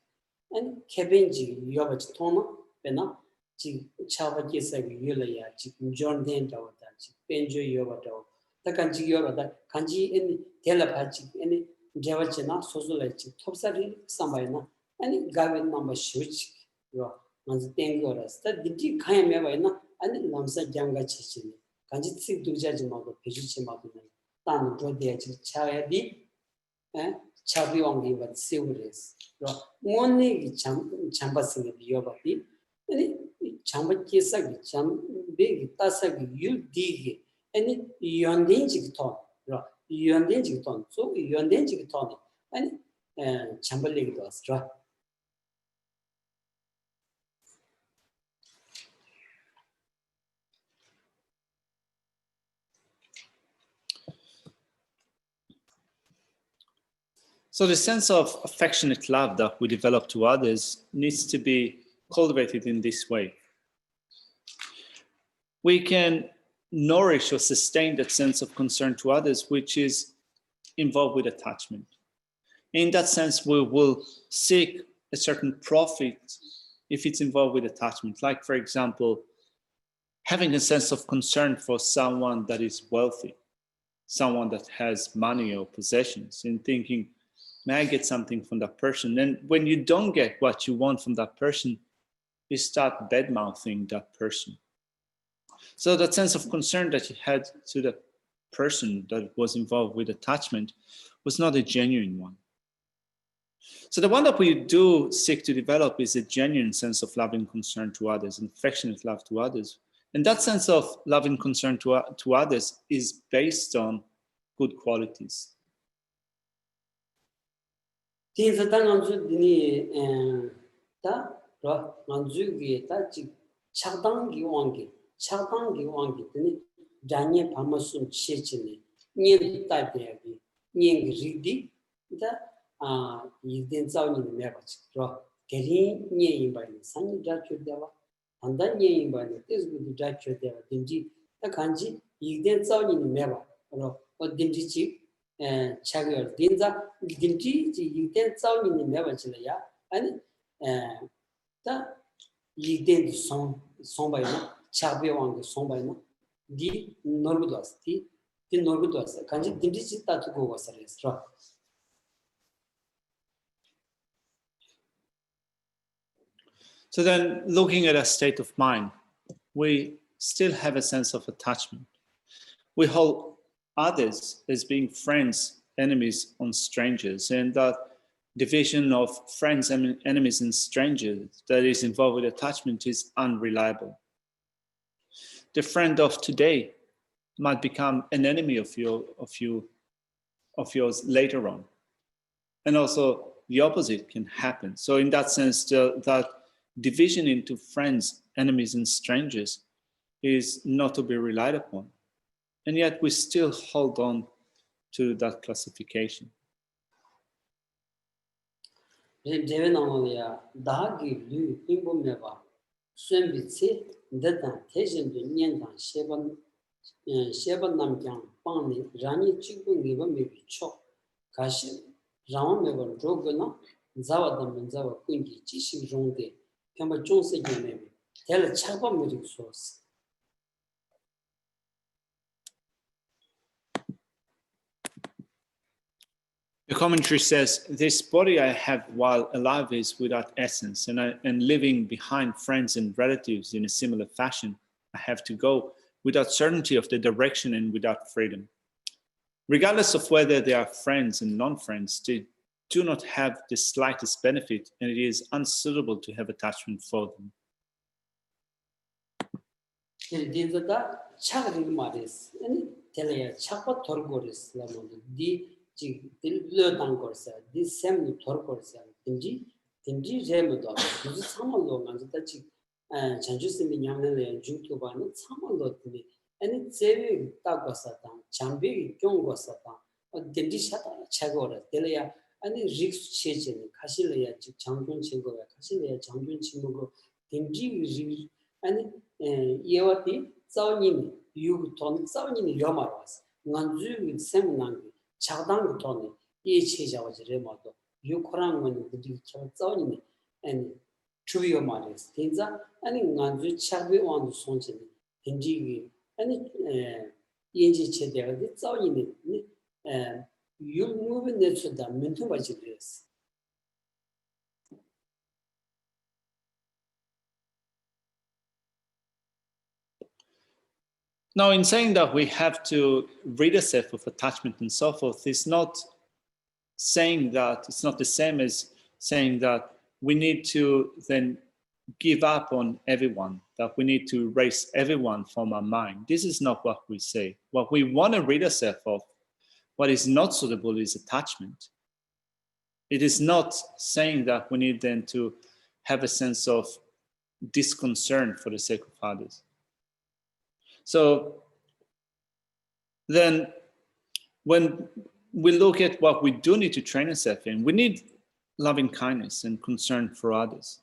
and Kevinji, Yobach Toma, Pena, Chava Gisa, Yulaya, John Dento, Benjo Yobato, the Kanji Yoba, Kanji, any telepathic, any Javachina, Sosulachi, Topsari, Sambaina. And government number switch, man's thing or us. That did you kind of ever and Namsa Janga Chichin. Can you see to judge about the position of the Tan to the Chayadi? Chabi only but serious. Only chambasing of Yobati. And Chamba Kisagi, Cham big Tasagi, you dig any yondinjig ton. Yondinjig ton. So yondinjig ton. And Chamberlain was dry. So the sense of affectionate love that we develop to others needs to be cultivated in this way. We can nourish or sustain that sense of concern to others, which is involved with attachment. In that sense, we will seek a certain profit if it's involved with attachment. Like, for example, having a sense of concern for someone that is wealthy, someone that has money or possessions, and thinking, may I get something from that person? And when you don't get what you want from that person, you start bad-mouthing that person. So that sense of concern that you had to the person that was involved with attachment was not a genuine one. So the one that we do seek to develop is a genuine sense of loving concern to others and affectionate love to others. And that sense of loving concern to others is based on good qualities. Things that Nanzu Dini Nanzugi, Chadangi Wangi, Danya Pamasun Chechini, Nien Tabiabi, Nien Ridi, you didn't sound in the Mavach, getting Nien by the Sunny Dutcher Deva, and then Nien by the this with the Dutcher Deva, Dinji, the Kanji, you didn't sound in the Mava, or Dinji. Chagger Dinza, Dinti, you didn't sound in the Mavachilla, and the you didn't song by Chabi on the song by no, the Norbudas, the Norbudas, Kanji Dinti that to go was a restaurant. So then, looking at a state of mind, we still have a sense of attachment. We hold others as being friends, enemies, and strangers, and that division of friends, enemies, and strangers that is involved with attachment is unreliable. The friend of today might become an enemy of yours later on, and also the opposite can happen. So, in that sense, that division into friends, enemies, and strangers is not to be relied upon. and yet we still hold on to that classification. 제외나오야 다기 류 인범매바 수행비치 데다 대신도 년당 세번 남장 빵니 라니 찍고 니범매비 초 가시 라원매번 조거나 자와다 문자와 꾼기 지식 종대 평범 종세계매비 될 차범매직 소스 The commentary says, this body I have while alive is without essence, and living behind friends and relatives in a similar fashion, I have to go without certainty of the direction and without freedom. Regardless of whether they are friends and non-friends, they do not have the slightest benefit, and it is unsuitable to have attachment for them. 딘자다 차그리 말이스 아니 텔레야 차고 돌고리스 라모디 지 딜러당 거서 디셈 돌고리스 딘지 제모도 무슨 참말로 만졌다 지 전주스미 냥네는 중투바는 참말로 디 아니 제비 따고서다 잠비 경고서다 딘지 샤다 차고라 텔레야 아니 릭스 체제는 가실래야 지 장군 친구가 가실래야 장군 친구고 딘지 아니 예와티 자원님 유ton 자원님 요마라스 난주 셈난 차당 돈이 이 체자와지레 모두 유코랑은 그디 자원님 아니 주요 말이스 진짜 아니 난주 차비 원도 손진 인지기 아니 인지 체대가 자원님 유무빈 내쳐다 멘토바지레스 Now, in saying that we have to rid ourselves of attachment and so forth, it's not saying that, it's not the same as saying that we need to then give up on everyone, that we need to erase everyone from our mind. This is not what we say. What we want to rid ourselves of, what is not suitable is attachment. It is not saying that we need then to have a sense of disconcern for the sake of others. So then when we look at what we do need to train ourselves in, we need loving kindness and concern for others.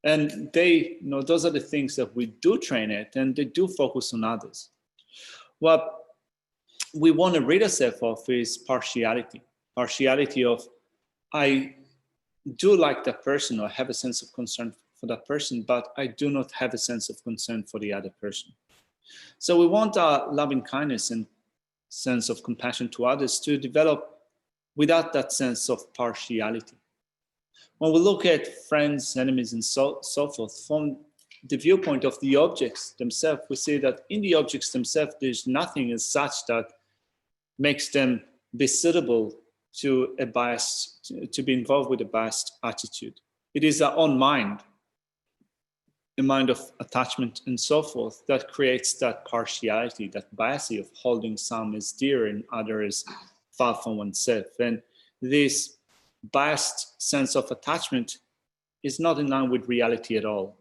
And those are the things that we do train at, and they do focus on others. What we want to rid ourselves of is partiality of, I do like that person or have a sense of concern for that person, but I do not have a sense of concern for the other person. So we want our loving kindness and sense of compassion to others to develop without that sense of partiality. When we look at friends, enemies, and so forth, from the viewpoint of the objects themselves, we see that in the objects themselves, there's nothing as such that makes them be suitable to a biased, to be involved with a biased attitude. It is our own mind, a mind of attachment and so forth, that creates that partiality, that bias of holding some as dear and others far from oneself. And this biased sense of attachment is not in line with reality at all.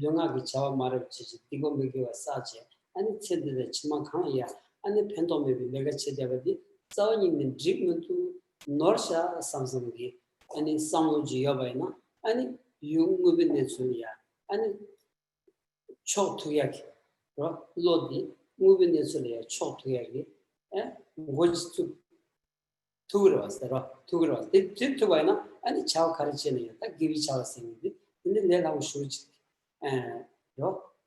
영화기 자와 말을 지지 이거 먹이와 싸지 아니 체들의 치만 강이야 아니 팬도메비 내가 체대버디 싸우니는 직문투 노르샤 삼성기 아니 상로지 여바이나 아니 용무빈의 소리야 아니 초투야기 로디 무빈의 소리야 초투야기 에 뭐지 투그러왔어 진투바이나 아니 자와 가르치는 딱 기비 자와 생긴데 근데 내가 하고 싶지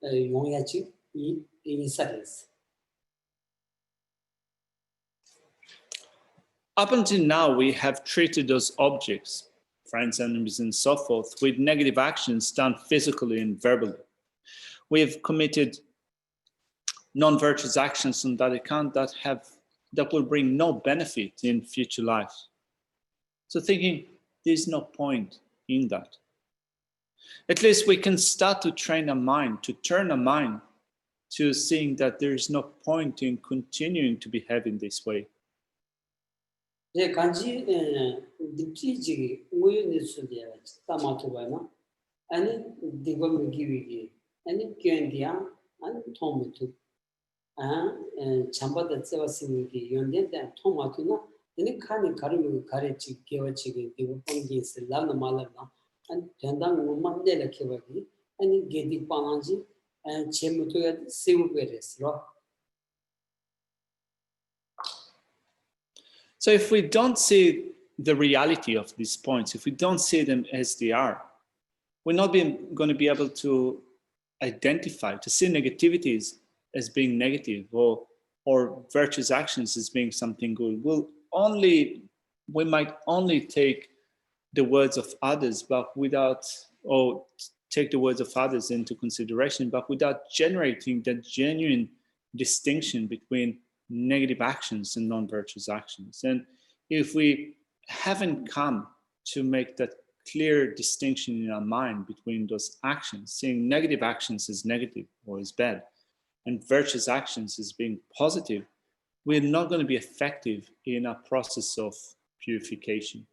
용야지 이 인사です. Up until now, we have treated those objects, friends, enemies, and so forth, with negative actions done physically and verbally. We have committed non-virtuous actions on that account that will bring no benefit in future life. So thinking there's no point in that. At least we can start to train our mind, to turn our mind to seeing that there is no point in continuing to behave in this way. 제 간지 딥지지 우유니스디야 타마토바나 아니 디고 기위기 아니 견디야 아니 토마토 아 참바다 세바시기 연데다 토마토나 ini khani karu kare chi kewa chi ge devu pongi se la na mala na an jandang umman de la kewa gi ani gedi pananji chemuto ya sevu peres ro. So if we don't see the reality of these points, if we don't see them as they are, we're not going to be able to identify, to see negativities as being negative or virtuous actions as being something good. We might only take the words of others, or take the words of others into consideration, but without generating that genuine distinction between negative actions and non-virtuous actions. And if we haven't come to make that clear distinction in our mind between those actions, seeing negative actions as negative or as bad, and virtuous actions as being positive, we're not going to be effective in our process of purification.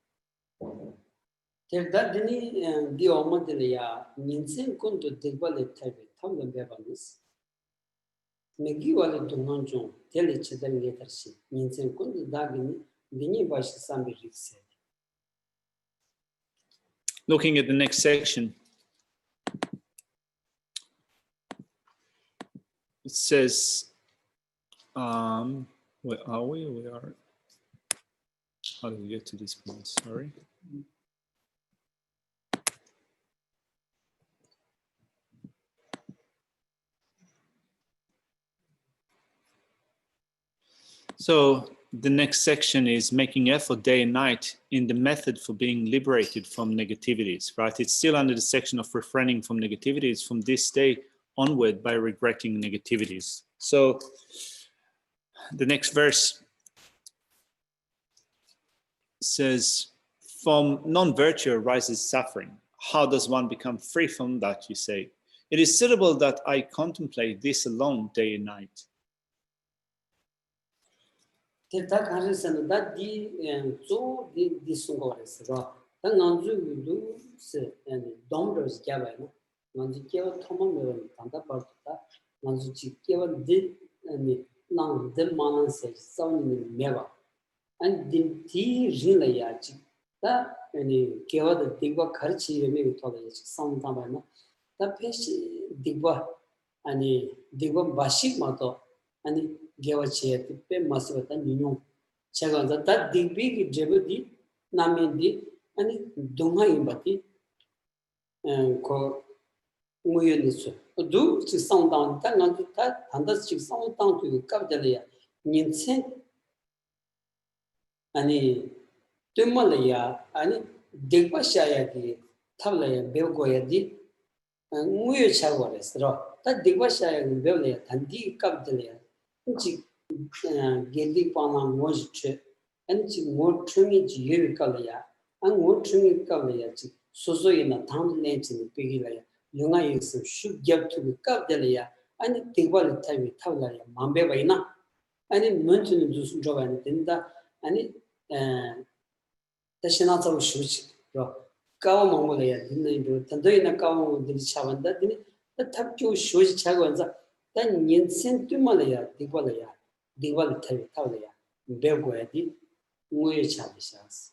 Looking at the next section, it says, where are we? We are, how do we get to this point? Sorry. So the next section is making effort day and night in the method for being liberated from negativities, right? It's still under the section of refraining from negativities from this day onward by regretting negativities. So the next verse says, from non-virtue arises suffering. How does one become free from that, you say? It is suitable that I contemplate this alone day and night. And din ti rinla ya chi ta ani kewa da digwa kharchi yeme thola ya chi sam ta ba na ta peshi digwa ani digwa bashik ma to ani gewa che pe maswa ta ninyo chaga da ta digbi gi jebu di name di ani dunga imbati ko nguye ni su du chi sam ta ta ngan ta tanda chi sam ta tu ka de ya nin chen 아니 되말이야 아니 덱바샤야기 탑라야 배고야디 무여 차고레스로 다 덱바샤야기 배울래 단디 갑들이야 혹시 게디 파나 모지체 안치 모 트미지 예르칼이야 안모 트미칼이야 지 소소이나 담내지 비기라야 영아에서 슈겹투 갑들이야 아니 덱발 타이미 탑라야 만배바이나 아니 문치는 무슨 조바니 된다 아니 다시나서 쉬지 까워 먹어야 되는 단도이나 까워 먹는 차반다 되니 탑교 쉬지 차고 앉아 단 인생 때문에야 디발이야 타고야 배고야디 뭐에 차비샤스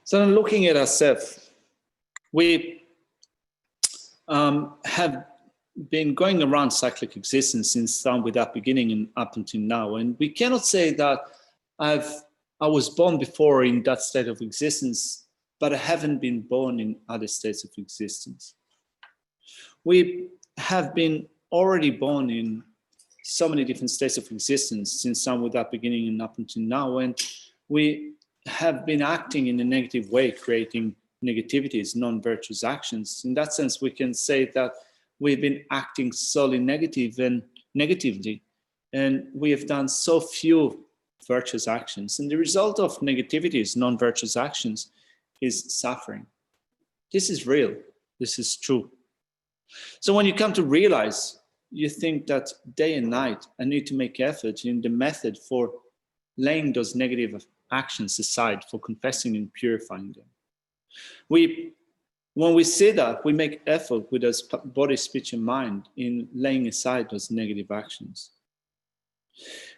So looking at ourselves, we have been going around cyclic existence since time without beginning and up until now. And we cannot say that I was born before in that state of existence, but I haven't been born in other states of existence. We have been already born in so many different states of existence since time without beginning and up until now. And we have been acting in a negative way, creating negativities, non-virtuous actions. In that sense, we can say that we've been acting solely negatively, and we have done so few virtuous actions. And the result of negativities, non-virtuous actions, is suffering. This is real. This is true. So when you come to realize, you think that day and night, I need to make effort in the method for laying those negative actions aside, for confessing and purifying them. When we say that, we make effort with us body, speech, and mind in laying aside those negative actions.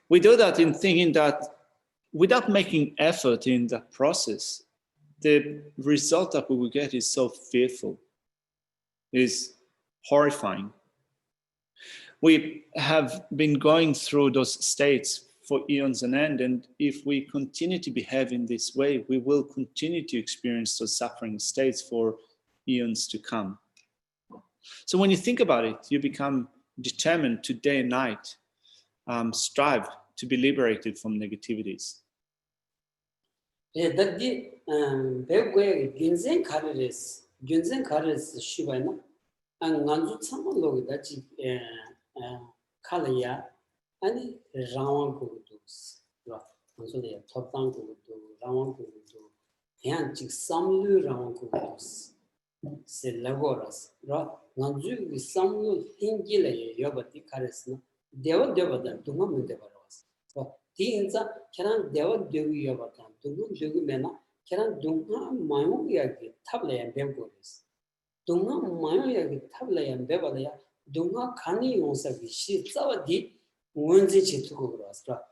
We do that in thinking that without making effort in that process, the result that we will get is so fearful, is horrifying. We have been going through those states for eons on end, and if we continue to behave in this way, we will continue to experience those suffering states for eons to come. So when you think about it, you become determined to day and night strive to be liberated from negativities. 아니 라왕고도 그래서 톱당고도 라왕고도 그냥 직 삼류 라왕고도 셀라고라스 라 난주 삼류 띵길에 여버티 카레스나 대원대보다 동문대 바라왔어 디인자 걔랑 대원대위 여버다 동문대위면은 걔랑 동하 마용이야기 탑래야 배우고스 동하 마용이야기 탑래야 배워야 동하 간이 용사기 시 싸워디 원지 지투고 그러더라.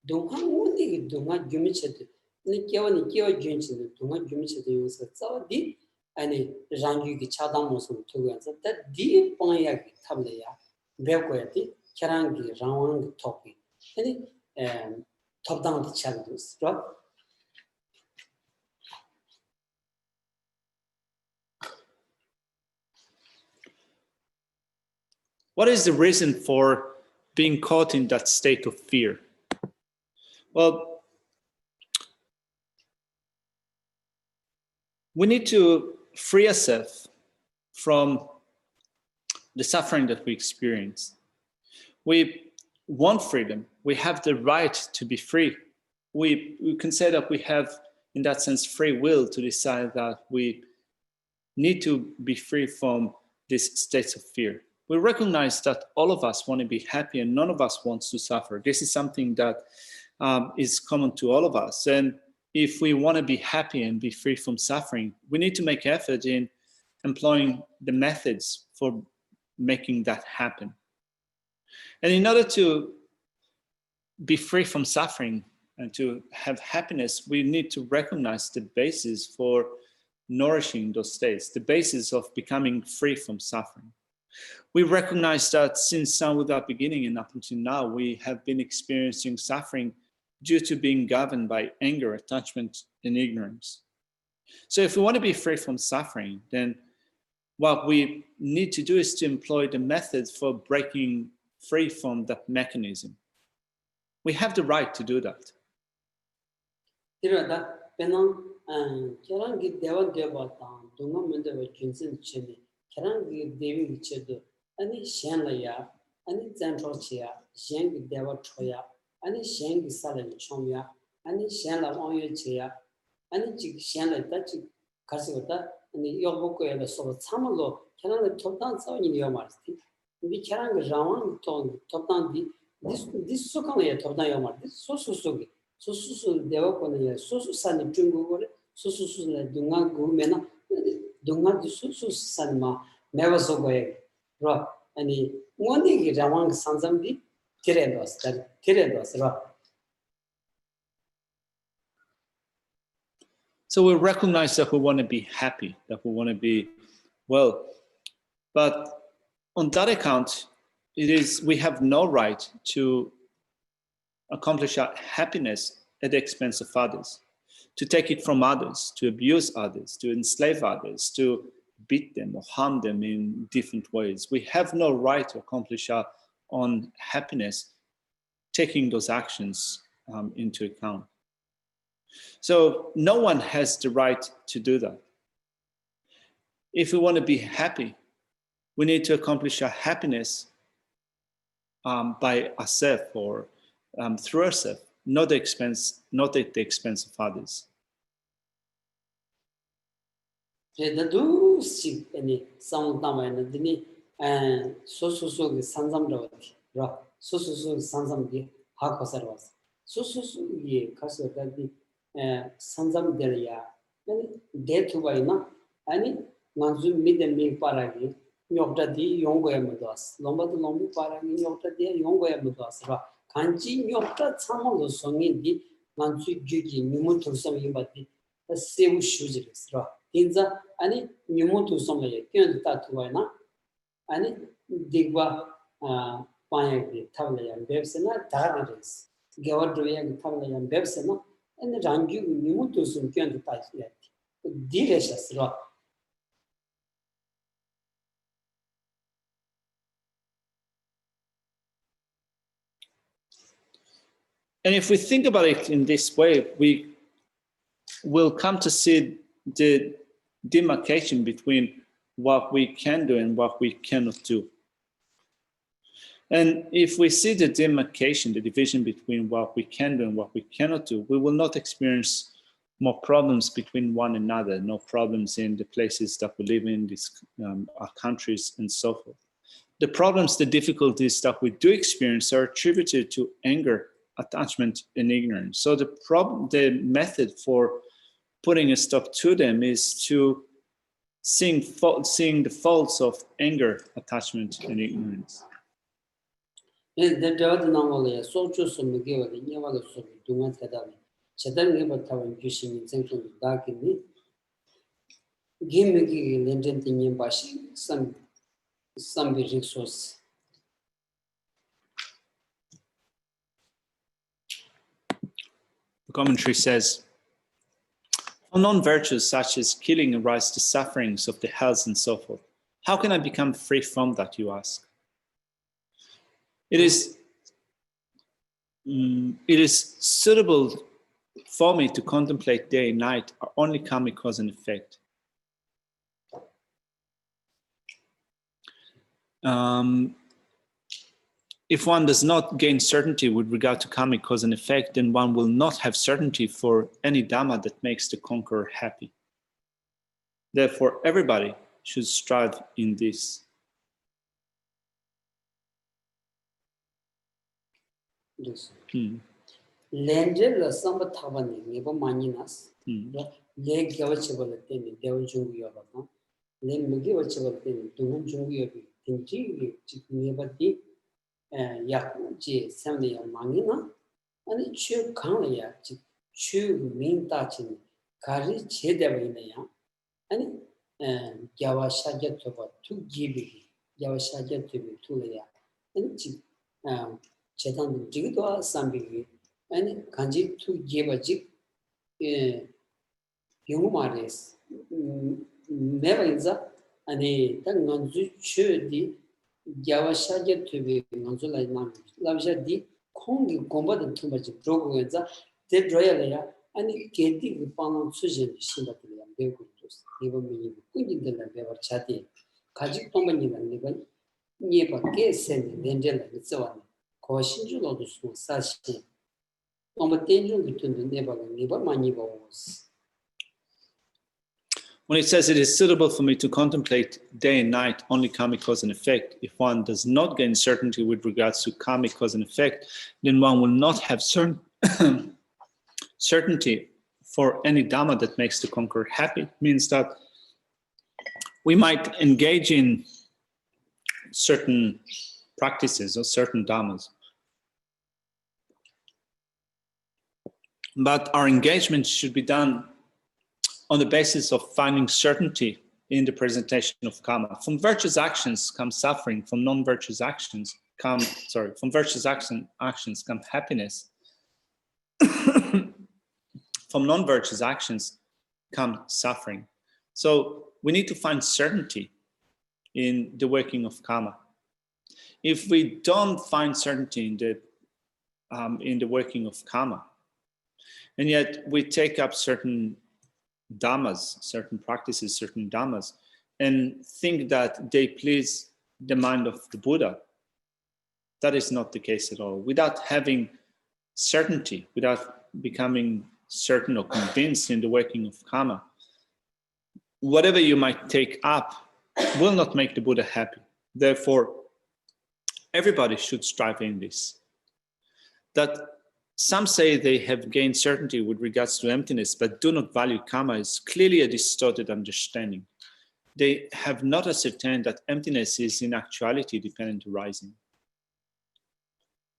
동항원이 동아 규미체도 니께원이 끼어 준치도 동아 규미체도 용서 싸워디 아니 장규기 차단 모습을 두고서 디 방야기 탑래야 배고야디 계란기 장왕 토피 아니 톱당도 차도스라. What is the reason for being caught in that state of fear? Well, we need to free ourselves from the suffering that we experience. We want freedom. We have the right to be free. We can say that we have, in that sense, free will to decide that we need to be free from these states of fear. We recognize that all of us want to be happy and none of us wants to suffer. This is something that is common to all of us. And if we want to be happy and be free from suffering, we need to make effort in employing the methods for making that happen. And in order to be free from suffering and to have happiness, we need to recognize the basis for nourishing those states, the basis of becoming free from suffering. We recognize that since Sun without beginning and up until now, we have been experiencing suffering due to being governed by anger, attachment, and ignorance. So if we want to be free from suffering, then what we need to do is to employ the methods for breaking free from that mechanism. We have the right to do that. 계란기 대위 위치도 아니 셴라야 아니 잔tro치야 셴기 대와 초야 아니 셴기 살을 총야 아니 셴라 왕여치야 아니 지 셴라 따지 가서다 아니 요복고에서 서로 참을로 계란의 톱단 싸우니 요 말스티 우리 계란의 자원 또 톱단디 디스소칸의 톱단 요 말디 소소소기 소소소 대와고는 소소산이 중국어를 소소소는 동안 고면은 동아도 수수산마 매워서고에 로 아니 원이기 자왕 산zam비 티레도스라. So we recognize that we want to be happy, that we want to be well, but on that account, we have no right to accomplish our happiness at the expense of others, to take it from others, to abuse others, to enslave others, to beat them or harm them in different ways. We have no right to accomplish our own happiness taking those actions into account. So no one has the right to do that. If we want to be happy, we need to accomplish our happiness by ourselves or through ourselves, not at the expense of others. 제대로 cruise any sound and the so Sansam Ra, so Sansam the Hakosarvas. So ye Kaso that the Sansam Deria, and death to Vaina, and Nanzu mid and me paragi, Yokta di Yongoya Mudas, Lomba the Lombu paragi, Yokta di Yongoya Mudas, Ra, Kanji Yokta Samo Songi di Nanzu Jugi, Numutu some Yibati, a same shoes, Ra. Inza, and Numutu some lay, Kian Tatuana, and Digwa Payag, Tavlay and Bebsena, Tararis, Gavadria and Tavlay and Bebsena, and the Rangu Numutu some Kian Tatuat. Delicious rock. And if we think about it in this way, we will come to see the demarcation between what we can do and what we cannot do. And if we see the demarcation, the division between what we can do and what we cannot do, we will not experience more problems between one another, no problems in the places that we live in, these our countries and so forth. The problems, the difficulties that we do experience are attributed to anger, attachment, and ignorance. So the method for putting a stop to them is to seeing the faults of anger, attachment, and ignorance. The Davad Namole, so choose some give the Yavalo Sobi, do not Kadali. Chadan never tower fishing in Central Dark in me. Give me legend in Yambashi, some big source. The commentary says, from non-virtues such as killing arise the sufferings of the hells and so forth. How can I become free from that, you ask? It is suitable for me to contemplate day and night are only karmic cause and effect. If one does not gain certainty with regard to karmic cause and effect, then one will not have certainty for any dhamma that makes the conqueror happy. Therefore, everybody should strive in this. Yes. Lander Samba Tavani, never maninas, leg gavachable thing, devil jungu, then Mugivachable thing, do jungu, tingy, never did. Yakuji, Sammy or Mangina, and it should come ya, chew mean touching, carry chedavina, and Java Shaja to about 2 GB, Java Shaja to be 2 layer, and Chetan Jigua Sambi, and Kanji to give a jig Yumaris, never in that, and a Tanganzu should be. Java Shaja to be Manzula Nam, Lavja di Kongi combated too much Drogoenza, the Droya, and getting the Panon Susan, Shilatilia, Begutus, even me, Kujin de la Bever Chati, Kajik Tomani and Niven, Nieba Gay sending the angel and so on. Caution Lodus was such. Conversation between the neighbor and neighbor, my neighbor was. When it says it is suitable for me to contemplate day and night only karmic cause and effect, if one does not gain certainty with regards to karmic cause and effect, then one will not have certainty for any dhamma that makes the conqueror happy. It means that we might engage in certain practices or certain dhammas, but our engagement should be done on the basis of finding certainty in the presentation of karma. From virtuous actions come suffering, from non-virtuous actions come, from virtuous actions come happiness. From non-virtuous actions come suffering. So we need to find certainty in the working of karma. If we don't find certainty in the working of karma, and yet we take up certain dhammas, certain practices, certain dhammas, and think that they please the mind of the Buddha, that is not the case at all. Without having certainty, without becoming certain or convinced in the working of karma, whatever you might take up will not make the Buddha happy. Therefore, everybody should strive in this. That some say they have gained certainty with regards to emptiness, but do not value karma is clearly a distorted understanding. They have not ascertained that emptiness is in actuality dependent arising.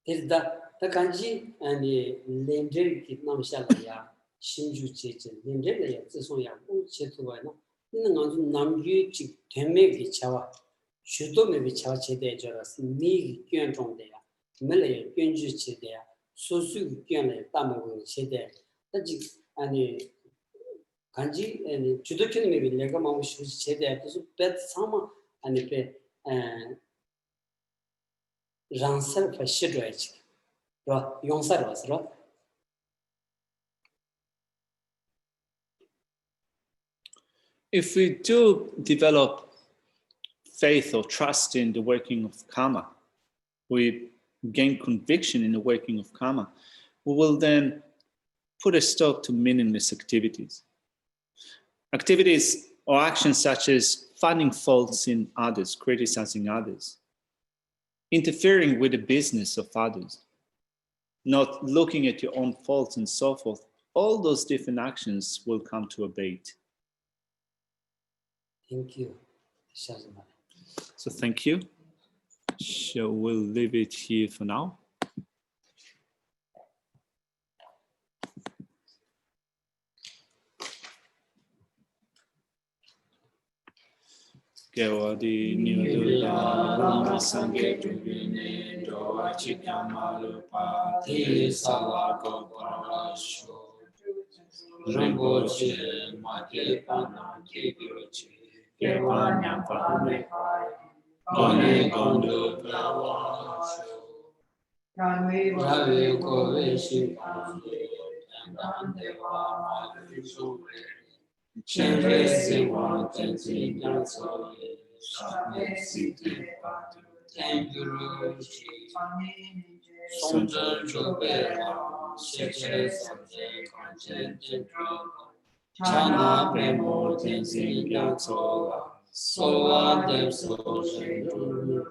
Is the kanji and the lender kitnam shalaya, shinju cheche, lender ya, chetuano, Namyu chik teme ki chawa, shudo me bi chawa chede joras, mi kyun chong de ya, mele kyun ju chede ya, sosu kyun le tamago chede, taji ani kanji and judo kyun me bi lega mamu shu chede, so pet sama ani pe ransar fa shidwa chik, ro yongsar was ro. If we do develop faith or trust in the working of karma, we gain conviction in the working of karma, we will then put a stop to meaningless activities. Activities or actions such as finding faults in others, criticizing others, interfering with the business of others, not looking at your own faults and so forth, all those different actions will come to abate. Thank you. So thank you. So we'll leave it here for now. Gewadi Nyudula Rama Sange Tubine Doa Chikamalupa Te Salago Parasho Rinpoche Mate Pana Kibyochi Gewanya Pame Gone Gondo Pawasho Rave Kove Shikande Dande Malu Chenre Siwan Tenzi Yansoli Shame Siti Patu Tenguruchi Sonja Chobela Sheche Samje Kanchen Tendro Chana Pemo Tenzi Yansola Sola Depso Shenduru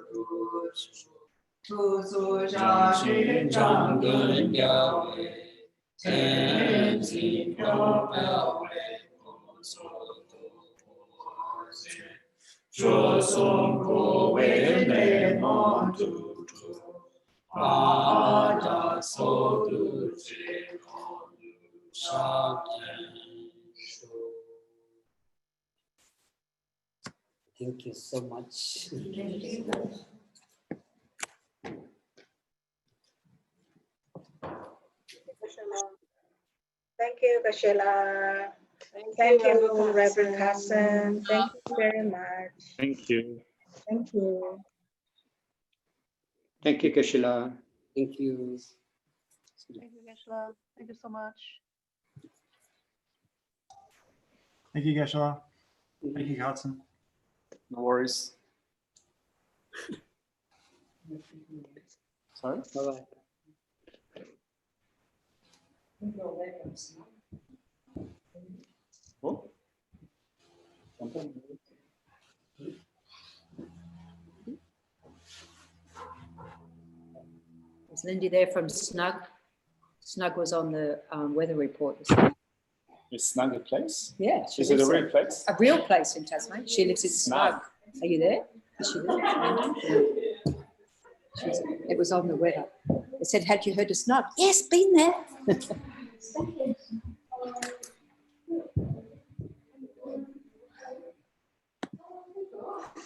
Tuzo Janshin Jangun Yahweh Tenzi Yahweh Josong Kowe Me Montu Ada Sodu Kondu Shakten. Thank you so much. Thank you, Geshe. Thank you, Reverend Hassan. Thank you very much. Thank you. Thank you. Thank you, Geshe. Thank you. Thank you, Geshe. Thank you so much. Thank you, Geshe. Thank you, Hudson. No worries. Sorry? Bye-bye. Oh. Is Lindy there from Snug? Snug was on the weather report this morning. Is Snug a place? Yeah. Is it a real place? A real place in Tasmania. She lives in Snug. Are you there? Is she there? Yeah. It was on the weather. It said, had you heard of Snug? Yes, been there.